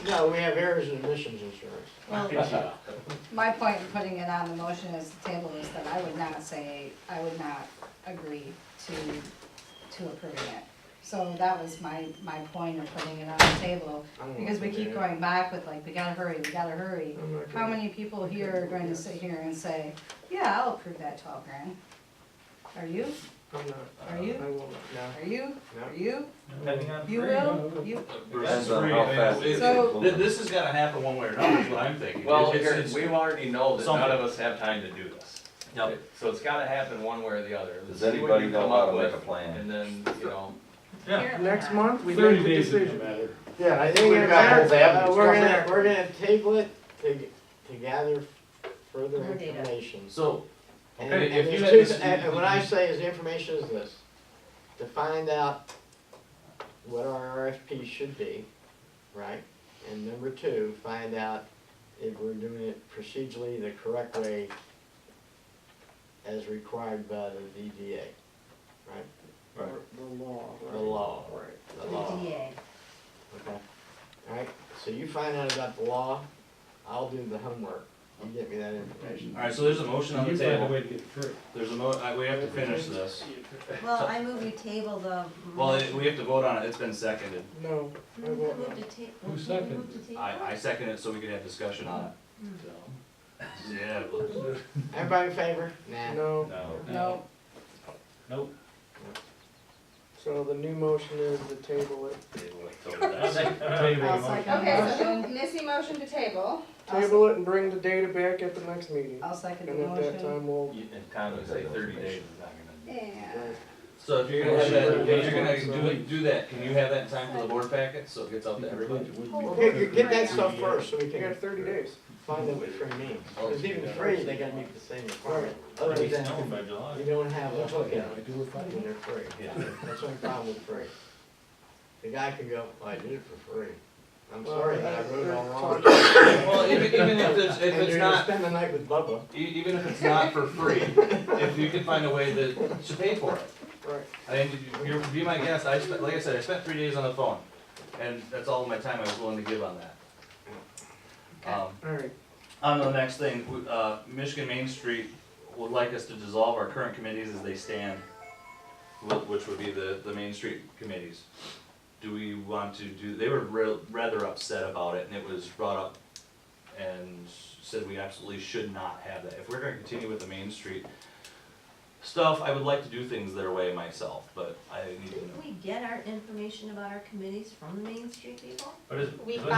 No, we have errors and omissions insurance. Well, My point in putting it on the motion as the table is that I would not agree to approving it. So that was my point of putting it on the table, because we keep going back with like, we gotta hurry. I'm not How gonna- many people here are going to sit here and say, yeah, I'll approve that 12 grand? Are you? I'm not. Are you? I will not. Are you? No. Are you? Depending on You free. will? You? Depends Versus on free, how I mean, fast it- So- this has gotta happen one way or another, is what I'm thinking. Well, It's- here, it's- we already know that none something. of us have time to do this. Yep. So it's gotta happen one way or the other. Does See what anybody you know come how up to make with, a plan? And then, you know, Yeah. apparently Next not. month, we 30 make the days doesn't decision. matter. Yeah, I It think we've doesn't got matter. both avenues. We're gonna table it to gather further More data. information. So, And, Okay, and if you there's had two, this- and what I say is information is this, to find out what our RFP should be, right? And number 2, find out if we're doing it procedurally the correct way as required by the DDA, right? Or the law. The law. Right. The law, DDA. okay? Alright, so you find out about the law, I'll do the homework, you get me that information. alright, so there's a motion on the You find a table. way to get it free. There's we have to finish this. Well, I move we table the. Well, we have to vote on it, it's been seconded. No, I Who will moved not. to ta- Who who seconded moved to table? I second it so we can have discussion on it. Yeah. Everybody in favor? Nah. No, No. Nope. so the new motion is to table it. I'll second. Okay, so Missy motion to table. Table it and bring the data back at the next meeting. I'll second the And at that motion. time, we'll, and Tom would say 30 days is not gonna. Yeah. So if you're gonna have that, if you're gonna do that, can you have that in time for the board packet, so it gets out to everybody? Okay, get that stuff first, so we you can got 30 days. find out what free means. Because even free, they gotta meet the same requirement. Other than you don't have a hookup when they're free. That's the only problem with free. The guy can go, "Oh, I did it for free. I'm sorry, but I wrote it all wrong." Well, even if it's, And you're gonna spend the night with Bubba. even if it's not for free, if you can find a way to pay for it. Right. I mean, you're, be my guest, like I said, I spent 3 days on the phone, and that's all my time I was willing to give on that. All right. On to the next thing, Michigan Main Street would like us to dissolve our current committees as they stand, which would be the Main Street committees. Do we want to do, they were rather upset about it, and it was brought up and said we absolutely should not have that. If we're gonna continue with the Main Street stuff, I would like to do things their way myself, but I need to know. Didn't we get our information about our committees from the Main Street people? But is, We but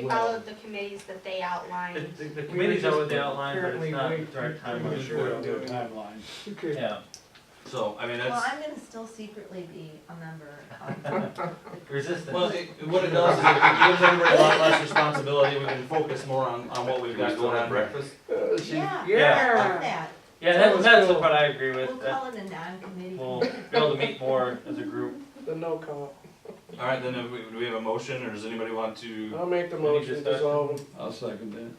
followed the committees that they outlined. the committees are what they outline, but Currently, it's not we- the right time. I'm sure do a timeline. Yeah, So, I mean, Well, that's, I'm gonna still secretly be a member of resistance. well, what it does is it gives everybody a lot less responsibility, we can focus more on what we've We got still going have on. breakfast? Yeah, Yeah. I love that. Yeah, that's the part I agree with, We'll that call it a non-committee. we'll be able to meet more as a group. The no call. Alright, then, do we have a motion, or does anybody want to, I'll make the Any motion, discussion? dissolve them. I'll second that.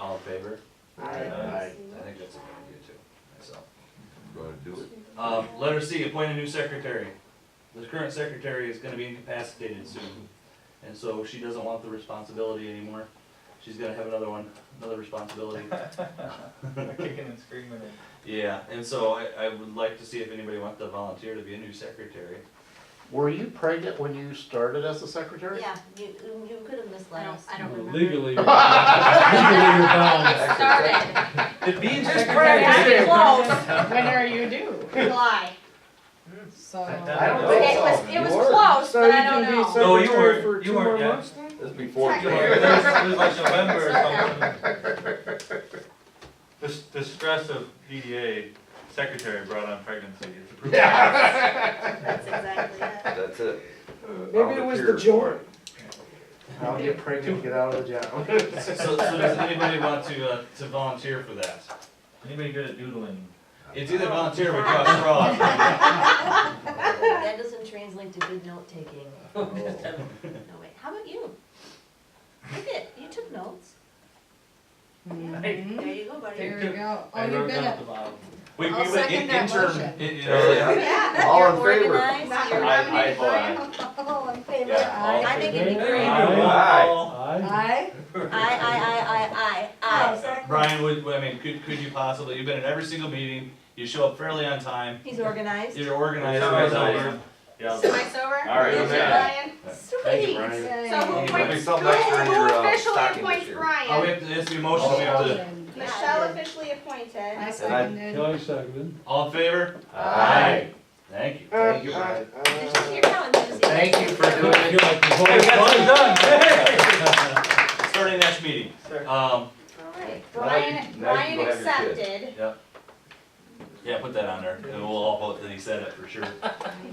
all in favor? Aye. I think that's a good idea too, myself. Go ahead and do it. Letter C, appoint a new secretary. The current secretary is gonna be incapacitated soon, and so she doesn't want the responsibility anymore. She's gonna have another responsibility. Kicking and screaming. Yeah, and so I would like to see if anybody wants to volunteer to be a new secretary. Were you pregnant when you started as the secretary? Yeah, you could have misled us. I don't remember. Legally, legally you're bound. Started. Did being Just secretary? practicing. When are you due? July. So. I don't It think so. was You were. close, So but you I don't can be know. No, you secretary weren't. for You 2 more weren't yet. months then? This is before. Technically. It was like November or something. The stress of DDA secretary brought on pregnancy. It's a proof. That's exactly it. That's it. Maybe it was the joy. I'll get pregnant, get out of the job. So does anybody want to volunteer for that? Anybody good at doodling? It's either volunteer or draw straws. That doesn't translate to good note taking. No, wait, how about you? Look at, you took notes. Mhm. There you go, buddy. There you go. Oh, I you've wrote been down at, at the bottom. We I'll second that motion. Oh, yeah. Yeah, All you're in favor? organized, not you're, nominated, aye, Bryon? All in favor, Yeah, aye. I think it'd be There great. you Aye, go. Aye. aye. Brian, could you possibly, you've been at every single meeting, you show up fairly on time, He's organized. you're organized. Semi-sober. Yeah. Semi-sober? All right, Is it okay. Brian? Thank you, Sweet. Brian. So who There'll be appoints, something extra in your, who officially stocking this appoints year. Oh, we Brian? have to, it has to be a motion, we have to, Michelle officially appointed. I And seconded. Kelly seconded. all in favor? Aye. Thank you. Thank you, Brian. You're now enthusiastic. Thank you for doing I it. feel like the whole Hey, we got something done. Hey! Starting next meeting. All right. Brian, now you Brian go have your kid. accepted. Yeah, put that on there, and we'll all vote that he said it for sure.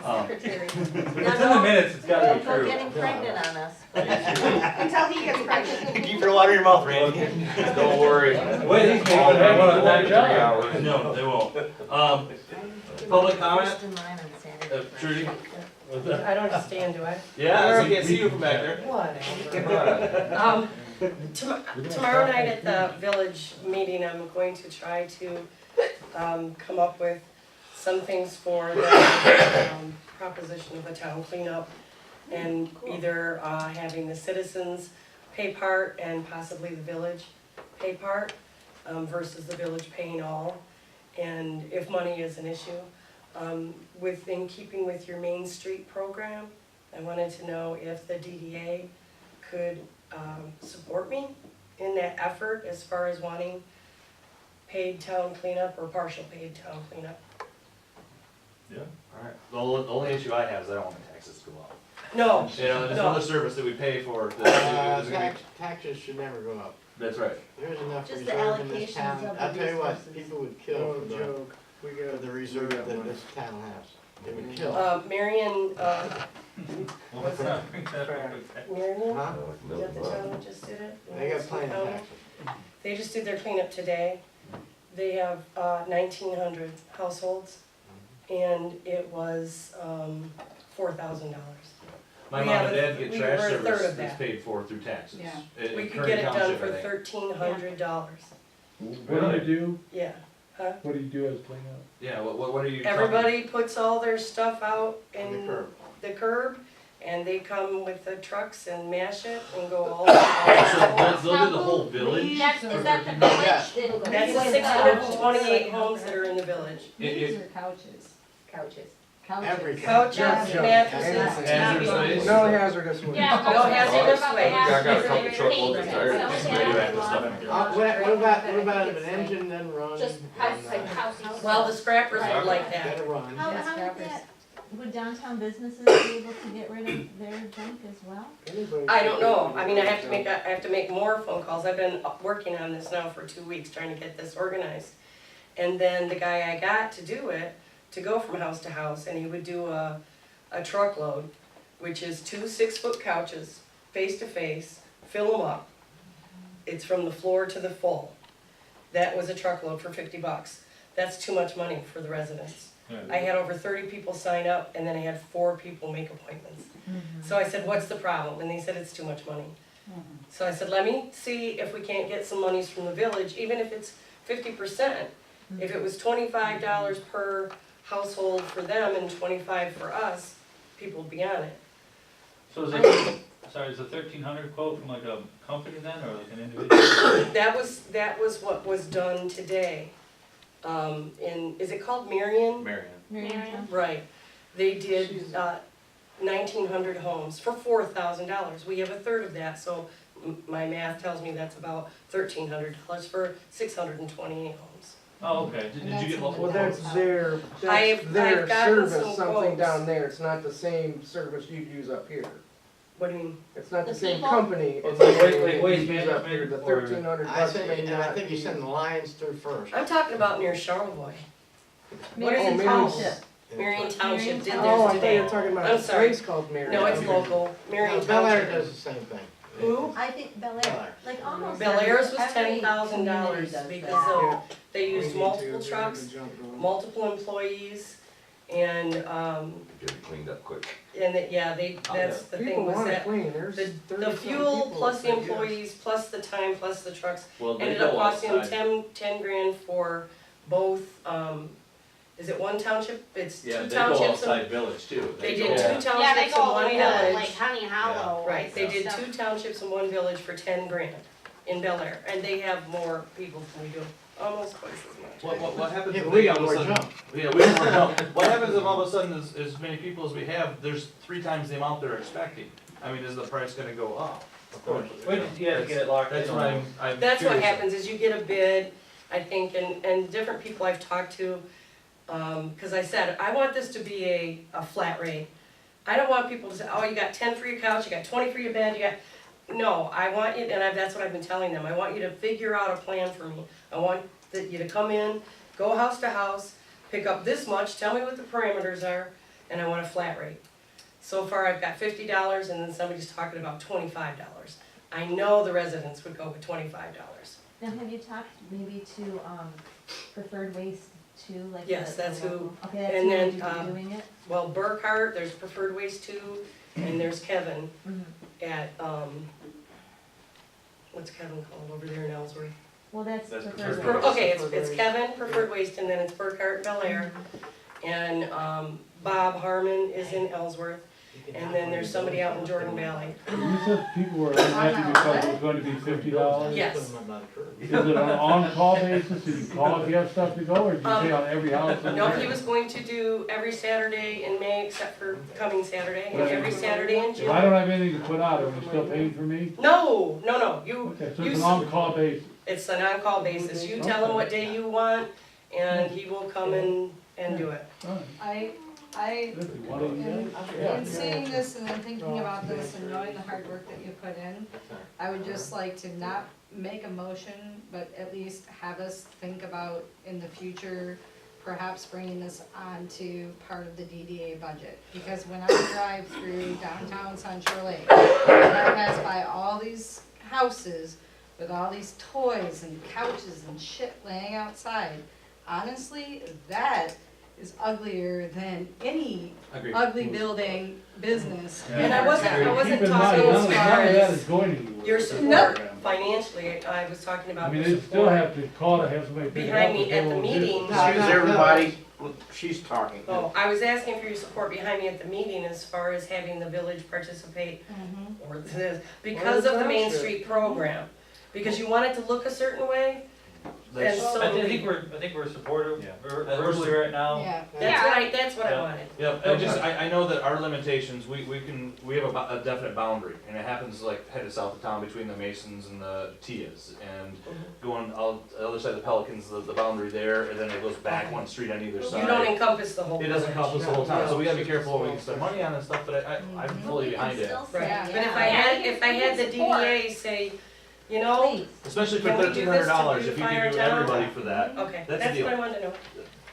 Secretary. If it's in the minutes, it's gotta Don't be go true. getting pregnant on us. Until he gets pregnant. Keep your water in your mouth, Randy. Don't worry. Wait, these people have one of that job. No, they won't. Public comment? First in line on Saturday. Trudy? I don't understand, do I? Yeah, I can't see you from back there. Whatever. Tomorrow night at the village meeting, I'm going to try to come up with some things for the proposition of the town cleanup. And either having the citizens pay part and possibly the village pay part versus the village paying all. And if money is an issue, in keeping with your Main Street program, I wanted to know if the DDA could support me in that effort as far as wanting paid town cleanup or partial paid town cleanup. Alright, the only issue I have is I don't want my taxes to go up. No, You know, there's No. another service that we pay for, that is gonna be- Taxes should never go up. that's right. There's enough Just the reserve in this allocations town. of the I'll tell you what, resources. people would kill No for the, joke. We for got, the reserve that this town has. They would kill. Marion, Well, let's not bring that up. Marion, Huh? is that the town that just did it? They got plenty of taxes. They just did their cleanup today. They have 1,900 households, and it was $4,000. My We mom have and a- dad get we trash were a third service of that's that. paid for through taxes. Yeah. We In could Kearney get it done Township, for I think. $1,300. What do you do? Yeah. What do you do as cleanup? Yeah, what are you? talking- Everybody puts all their stuff out On the in curb. the curb, and they come with the trucks and mash it and go all So around. they'll do the whole village? That's, is that the village? That's the 628 homes that are in the village. These are couches. Couches. Every Couches, couch. mattresses, Hazardous TVs. waste? No hazardous waste. Yeah. No hazardous About the waste. last I got a visit, couple they were truckloads of paid. tires. So, It's yeah. radioactive stuff in what about if an engine doesn't run? Just and, house. Well, the scrappers would like that. Gotta run. How Yes, would scrappers. that, would downtown businesses be able to get rid of their junk as well? I don't know, I mean, I have to make more phone calls, I've been working on this now for 2 weeks, trying to get this organized. And then the guy I got to do it, to go from house to house, and he would do a truckload, which is 2 6-foot couches, face to face, fill them up. It's from the floor to the full. That was a truckload for $50. That's too much money for the residents. I had over 30 people sign up, and then I had 4 people make appointments. So I said, what's the problem? And they said, it's too much money. So I said, let me see if we can't get some monies from the village, even if it's 50%. If it was $25 per household for them and 25 for us, people would be on it. So is it, sorry, is the 1,300 quote from like a company then, or like an individual? That was what was done today. Is it called Marion? Marion. Right. They did 1,900 homes for $4,000. We have a third of that, so my math tells me that's about $1,300 for 628 homes. Oh, okay, did you get multiple Well, that's quotes? their I've gotten service, some something quotes. down there, it's not the same service you'd use up here. What do you mean? It's not the The same people? company. Well, It's it's like the Waste waste Management The or- 1,300 I bucks think, may and I not think you be- send the Lions through first. I'm talking about near Charlevoix. What is Oh, it Marion's- called? Marion Township did Oh, I theirs thought you today. were talking about I'm a sorry. place called Marion. No, it's local. Marion Bel Air Township. does the same thing. Who? I think Bel Bel Air, Air. like almost. Bel Air's was every $10,000 community does because that. of, they We used need to, multiple we trucks, need to jump on. multiple employees, and, Get it cleaned up quick. that's the People thing was wanna that clean, there's the 30-some fuel people plus the that say yes. employees, plus the time, plus the trucks, Well, they ended up go costing them outside. 10 grand for both, is it one township? It's Yeah, two they go townships. outside village too. They go- did two Yeah, they townships go in all the one way to like village. Honey Hollow. Right, and they did stuff. 2 townships in one village for 10 grand in Bel Air, and they have more people than we do, almost twice as much. What happens Yeah, if we all got of a more sudden? jump. Yeah, we have more jump. What happens if all of a sudden as many people as we have, there's 3 times the amount they're expecting? I mean, is the price gonna go up? Of course. You have to get it locked in. That's what I'm That's what curious happens, is you get a bid, I think, and different people I've talked to, cause I said, I want this to be a flat rate. I don't want people to say, oh, you got 10 for your couch, you got 20 for your bed, you got, no, I want you, and that's what I've been telling them, I want you to figure out a plan for me. I want you to come in, go house to house, pick up this much, tell me what the parameters are, and I want a flat rate. So far, I've got $50, and then somebody's talking about $25. I know the residents would go with $25. Now, have you talked maybe to, Preferred Waste too, like? Yes, the that's who- local- Okay, that's and who then, would you be doing it? Well, Burkhart, there's Preferred Waste 2, and there's Kevin Mhm. at, what's Kevin called over there in Ellsworth? Well, that's That's Preferred Preferred Waste. Okay, it's Kevin, Preferred Waste, and then it's Burkhart, Bel Air, and, Bob Harmon is in Ellsworth, and then there's somebody out in Jordan Valley. You said people were unhappy because it was going to be $50. Yes. Put them by the curb. Is it on an on-call basis? Did you call if you have stuff to go, or did you say on every house? in No, there? he was going to do every Saturday in May, except for coming Saturday, and every Saturday in If I June. don't have anything to put out, are you still paying for me? No, you, Okay, so you it's an s- on-call basis. it's an on-call basis, you tell him what day you want, and he will come and do it. All right. I, Listen, why don't you in seeing this and then thinking about this and knowing the hard work that you put in, I would just like to not make a motion, but at least have us think about in the future, perhaps bringing this onto part of the DDA budget. Because when I drive through downtown Central Lake, I pass by all these houses with all these toys and couches and shit laying outside. Honestly, that is uglier than any Agreed. ugly building business. And I wasn't Keep in mind, talking none as of far that is as going anywhere. your Nope. support financially, I was talking I about mean, your they still support have to call to have somebody pick it up. behind me if at they the won't do it. meeting. Excuse everybody, she's talking. Oh, I was asking for your support behind me at the meeting as far as having the village participate, or this, because of the Main Street program. Because you want it to look a certain way, that's, so I think we're supportive, Yeah. we're where right now. Yeah. That's what I Yeah. wanted. yeah, I know that our limitations, we have a definite boundary, and it happens like headed south of town between the Masons and the Tias, and going out the other side of the Pelicans, the boundary there, and then it goes back one street on either side. You don't encompass the whole It doesn't village. encompass the whole town, so we gotta be careful what we can spend money on and stuff, but I'm fully behind it. Right, but Yeah. if I had the DDA say, you know, Please. Especially for Can we do this to $1,300, if you beautify can our do town? everybody for that, okay, That's the that's deal. what I wanted to know.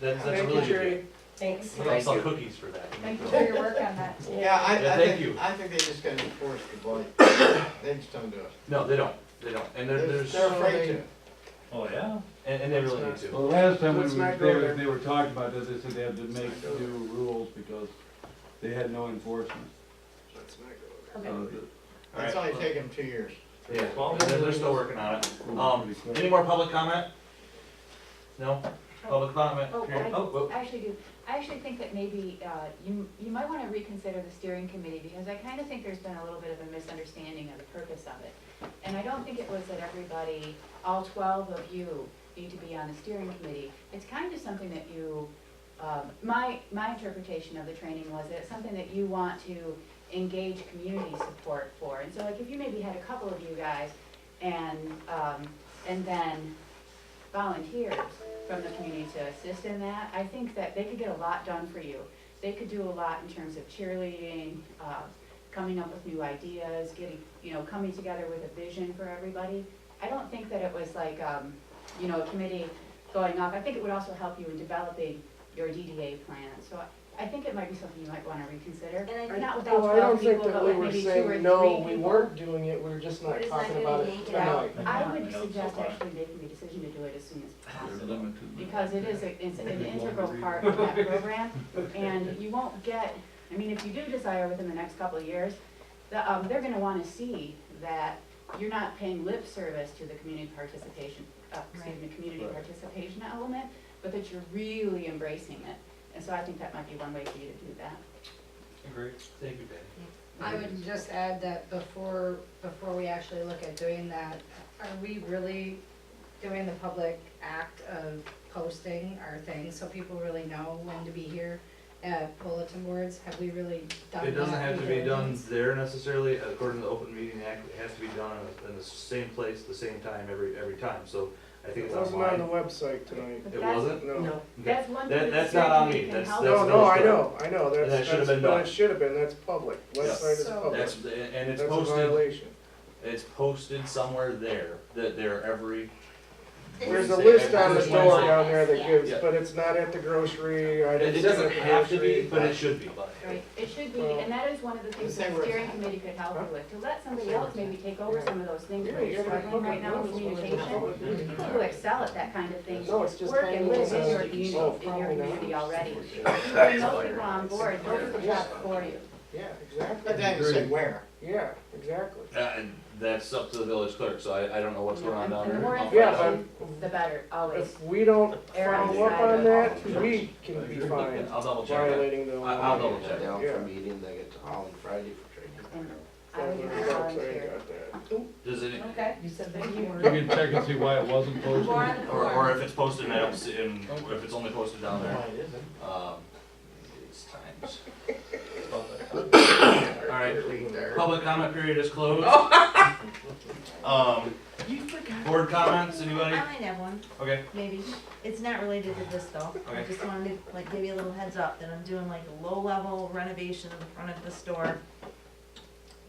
that's a Thank really you, good Jerry. deal. Thanks. I'll sell cookies for that. Thank you for your work on that. Yeah, Yeah, I thank you. think they just gotta enforce the blight. They just don't do it. No, they don't, and there's, They're afraid to. Oh, yeah? and they really need to. Well, the last time when Let's not they go there. they were talking about this, they said they had to make new rules because they had no enforcement. Let's not go there. Okay. It's only taken 2 years. Yeah, they're still working on it. Pretty quick. Any more public comment? No? Public comment? Oh, Period. I actually do. I actually think that maybe you might want to reconsider the steering committee, because I kind of think there's been a little bit of a misunderstanding of the purpose of it. And I don't think it was that everybody, all 12 of you, need to be on the steering committee. It's kind of something that you, my interpretation of the training was that it's something that you want to engage community support for. And so like if you maybe had a couple of you guys and then volunteers from the community to assist in that, I think that they could get a lot done for you. They could do a lot in terms of cheerleading, coming up with new ideas, getting, coming together with a vision for everybody. I don't think that it was like, a committee going off. I think it would also help you in developing your DDA plan. So I think it might be something you might want to reconsider, And I or think not without Well, I don't 12 think people, that but we with were maybe 2 or 3 saying, no, we people. weren't doing it, we were just We're not just not talking gonna about it yank it tonight. I would I know so suggest far. actually making a decision to do it as soon as possible, Limited. because it is, it's an integral part of that program, and you won't get, I mean, if you do desire within the next couple of years, they're gonna wanna see that you're not paying lip service to the community participation, community participation element, but that you're really embracing it. And so I think that might be one way for you to do that. Agreed. Thank you, Patty. I would just add that before we actually look at doing that, are we really doing the public act of posting our things so people really know when to be here at bulletin boards? Have we really done that? It doesn't have to be due done diligence? there necessarily, according to the Open Meeting Act, it has to be done in the same place, the same time, every time, so I think It it's wasn't on the online. website tonight. But It that's- wasn't? No. No. Okay. That's one thing that the That's steering not on committee me, can that's, help that's. No, with. no, I village know, And that should've been no, done. it should have been, that's public, website is So- public. That's, and it's That's a posted, violation. it's posted somewhere there, that they're every. There's a Wednesday, list on the every door Wednesday. down there that Yeah. gives, Yeah. but it's not at the grocery, I It didn't see doesn't at the have to be, grocery. but it should be. Right, it should be, Well, and that is one of the things the that same the way- steering committee could help you with, to let somebody Same else way. maybe take over some of those things Yeah, that you're you gotta struggling look right at now with those. communication. People who excel at that kind of thing, No, it's just work and live in your Oh, community, probably not. already. You bring those people on board, they'll do the job for you. Yeah, exactly. But then you say where? Yeah, exactly. And that's up to the village clerk, so I don't know what's going on down And there. the more I'll find Yeah, out. information, the better, always. If we don't Err on the follow up side on of that, caution. we can be fined, I'll double check that. violating the law. I'll double check. Down Yeah. for meetings, I get to Holland Friday for training. And I would That's even what the website volunteer. got that. Does it, Okay, you said that you were. You can check and see why it wasn't posted. More on the or floor. if it's posted and I don't see, and if it's only posted down there, Why it isn't? it's times. Alright, public comment period is closed. Board comments, anybody? I might have one, Okay, maybe. It's not related to this though. I Okay. just wanted to like give you a little heads up that I'm doing like a low-level renovation of the front of the store.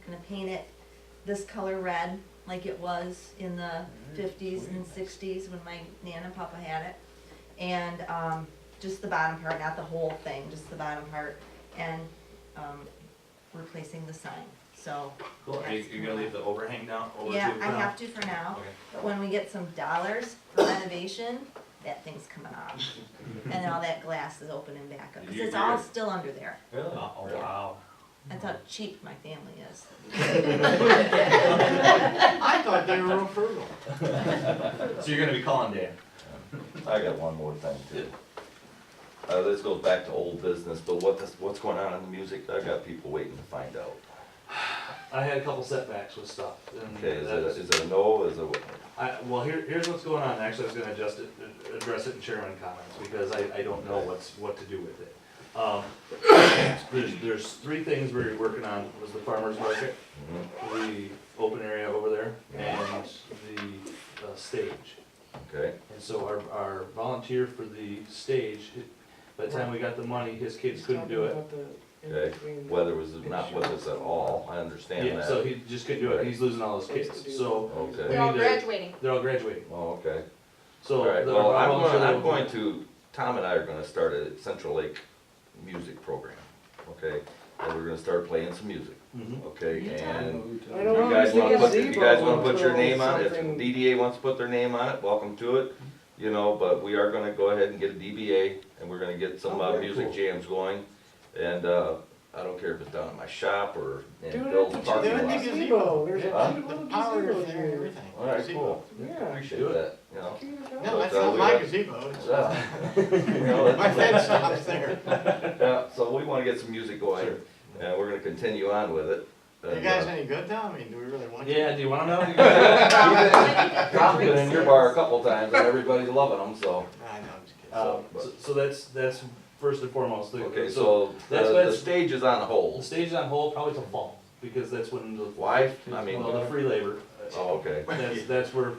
Gonna paint it this color red, like it was in the 50s and 60s when my Nana and Papa had it. And just the bottom part, not the whole thing, just the bottom part. And replacing the sign, so. cool. Are you, you're gonna leave the overhang down, over Yeah, to for I now? have to for now, Okay. but when we get some dollars for renovation, that thing's coming off. And then all that glass is opening back up, cause it's all still under there. Really? Oh, wow. That's how cheap my family is. I thought they were real frugal. So you're gonna be calling Dan? I got one more thing too. This goes back to old business, but what's going on in the music, I got people waiting to find out. I had a couple setbacks with stuff, and Okay, that's- is it a no, is it, well, here's what's going on, actually, I was gonna address it in chairman comments, because I don't know what to do with it. There's three things we're working on, was the farmer's market, the open area over there, and the stage. okay, And so our volunteer for the stage, by the time we got the money, his kids couldn't do it. okay, weather was not with us at all, I understand Yeah, that. so he just couldn't do it, he's losing all his kids, so Okay, They're all We need to- graduating. they're all graduating. oh, okay. So. All right, the- well, our I'm volunteer- going to, Tom and I are gonna start a Central Lake music program, okay? And we're gonna start playing some music, Mhm. okay? And I if don't you guys wanna understand put, if you guys wanna put your gazebo name on it, if something- DDA wants to put their name on it, welcome to it. You know, but we are gonna go ahead and get a DBA, and we're gonna get some, Oh, very music cool. jams going. And, I don't care if it's down at my shop or Do in it Bill's at the parking Do lot. it. gazebo, there's a Huh? cute little Power gazebo is there and here. everything. All right, cool. Yeah. Appreciate that, you know. Cute as No, hell. that's So not we my got- gazebo, it's, You know, my that's- fence stops there. Yeah, so we wanna get some music going, and we're gonna continue on with it. You And, guys any good though? I mean, do we really want you? Yeah, do you wanna know? Tom's been in your bar a couple times, and everybody's loving them, so. I know, I'm just kidding. So that's first and foremost. Okay, so that's- the that's- stage is on The hold. stage is on hold probably till fall, because that's when the. Why? I mean, Well, the free labor, oh, okay. that's where,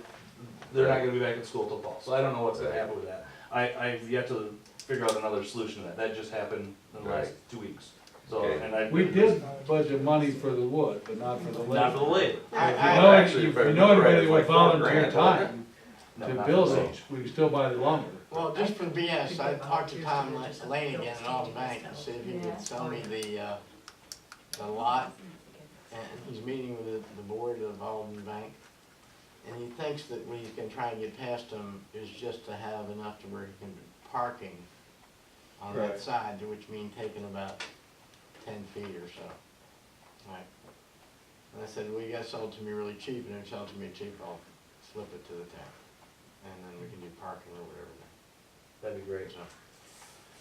they're not gonna be back in school till fall, so I don't know what's gonna happen with that. I've yet to figure out another solution to that, that just happened in the last 2 weeks, so, Okay. and I. We did budget money for the wood, but not for the labor. Not for the labor. I- If I- you know, actually, if if I you know remember right, anybody it's with like $4 volunteer grand, wasn't it? time No, to not build for the it, we can still buy the lumber. Well, just for BS, I talked to Tom Lane again at Alden Bank and see if he could sell me the lot. And he's meeting with the board of Alden Bank. And he thinks that what he's gonna try and get past him is just to have enough to where he can do parking on that Right. side, which means taking about 10 feet or so. Right. And I said, well, you gotta sell it to me really cheap, and if you sell it to me cheap, I'll slip it to the town. And then we can do parking or whatever there. That'd be great. So,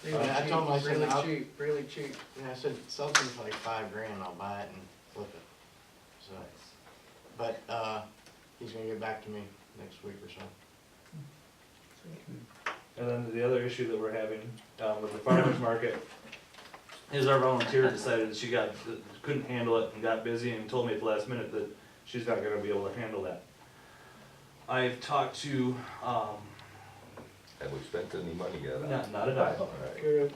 Really I told him, I cheap, said, really I'll- cheap, really cheap. yeah, I said, sell it to me for like $5,000, I'll buy it and flip it. So, but, he's gonna get back to me next week or so. And then the other issue that we're having, with the farmer's market, is our volunteer decided that she couldn't handle it and got busy and told me at the last minute that she's not gonna be able to handle that. I've talked to, Have we spent any money yet? not a dime, All right. Good.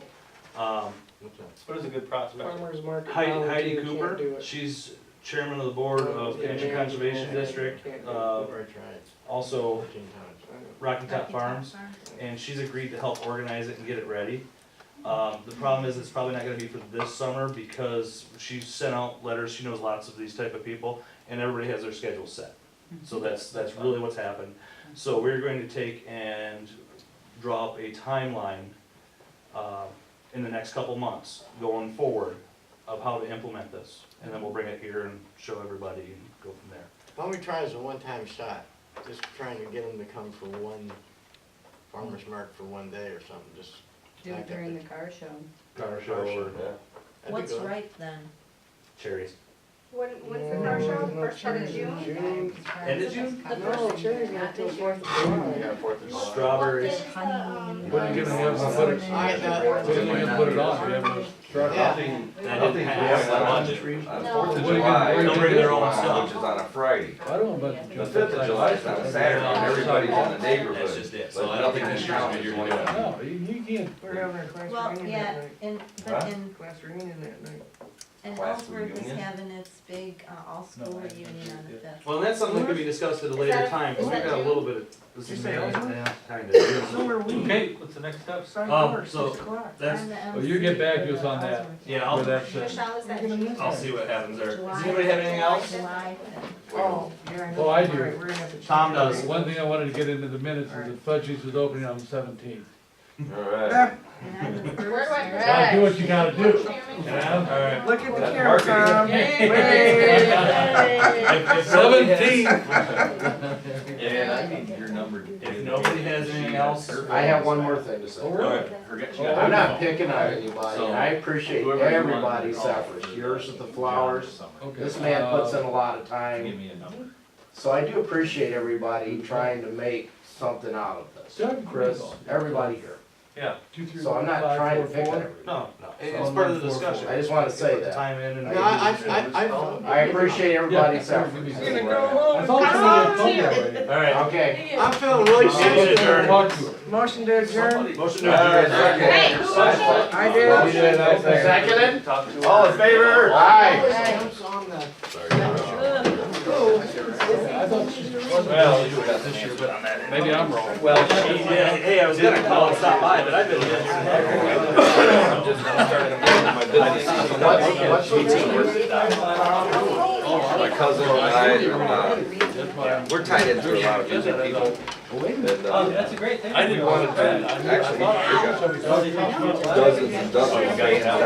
What's up? What is a good prospect? Farmer's market Heidi volunteer can't Cooper, do it. she's chairman of the board of Kenyon Conservation District, Can't do it. I've already tried also 14 times. Rocky Top Farms, and she's agreed to help organize it and get it ready. The problem is, it's probably not gonna be for this summer, because she sent out letters, she knows lots of these type of people, and everybody has their schedule set. So that's really what's happened. So we're going to take and draw up a timeline, in the next couple months, going forward, of how to implement this. And then we'll bring it here and show everybody and go from there. Why don't we try as a one-time shot, just trying to get them to come for one farmer's market for one day or something, just. Do it during the car show. Car show or Yeah. that'd be What's good. right then? cherries. When's the car show? No, First part of cherries in June? End of June? No, cherries not till 4th of July. Yeah, 4th of July. Strawberries. What are you gonna have, put it, Alright, what are you gonna put it on? You have no truck? Yeah. Nothing, That nothing didn't we pass have that on budget. on No. 4th of What are you July. gonna bring their own Which stuff? is on a Friday. I don't know, The 5th of July is on a Saturday, and everybody's in the That's neighborhood, just it. but So I nothing don't in think town this is year's going gonna be on. No, you can't. We're having a class Well, reunion yeah, that night. but Huh? in, Class reunion that night. and Class Ellsworth is reunion? having its big, all-school No, I- reunion on the 5th. Well, and that's something that could be discussed at a later that- time, because is we've that got a June? little bit of, this You is say May, Ellsworth? yeah, kinda. So are we. Okay, what's the next step? Sign Um, board, so 6 o'clock. That's, I'm the Well, you get back to us on that. Ellsworth. yeah, Where I'll, that's at. Michelle, is that You're gonna June? miss I'll see what happens there. Does July- anybody have anything else? July 5th. Oh, yeah, I know. Oh, I do. Alright, we're gonna have to check Tom it. does. One thing I wanted to get into the minutes is that Fudgy's is opening on the 17th. Alright. And I would Where do I? first- Gotta do what you gotta do. Alright. Look at the That's camera, Tom. If nobody has- 17. Yeah, I need your number. If nobody has anything else, I have one more thing to say. Alright, forget you. I'm not picking on anybody, So, and I appreciate whoever you want, everybody's call. efforts, yours with the flowers. Okay. This man puts in a lot of Give time, me a number. so I do appreciate everybody trying to make something out of this. Chris, everybody here. Yeah. 2, 3, So I'm not 5, trying to 4, pick on 4. everybody. No, it's part of the discussion. I just wanna say that. Time in and. No, I appreciate everybody's efforts. Gonna go home I and thought come somebody had out. told me already. alright. Okay, I'm feeling really Motion to shitty. adjourn. Talk to her. Motion to adjourn. Motion to adjourn. Hey, who motioned? I did. seconded? Talk to her. All in favor? Aye. I thought she Well, you got this year, but maybe I'm wrong. well, she, yeah, hey, I was gonna call and stop by, but I've been busy. I'm just gonna start my business. My cousin and I, we're tied into a lot of different people. And, That's a great thing. I didn't want to do that. actually, we got dozens and dozens of things down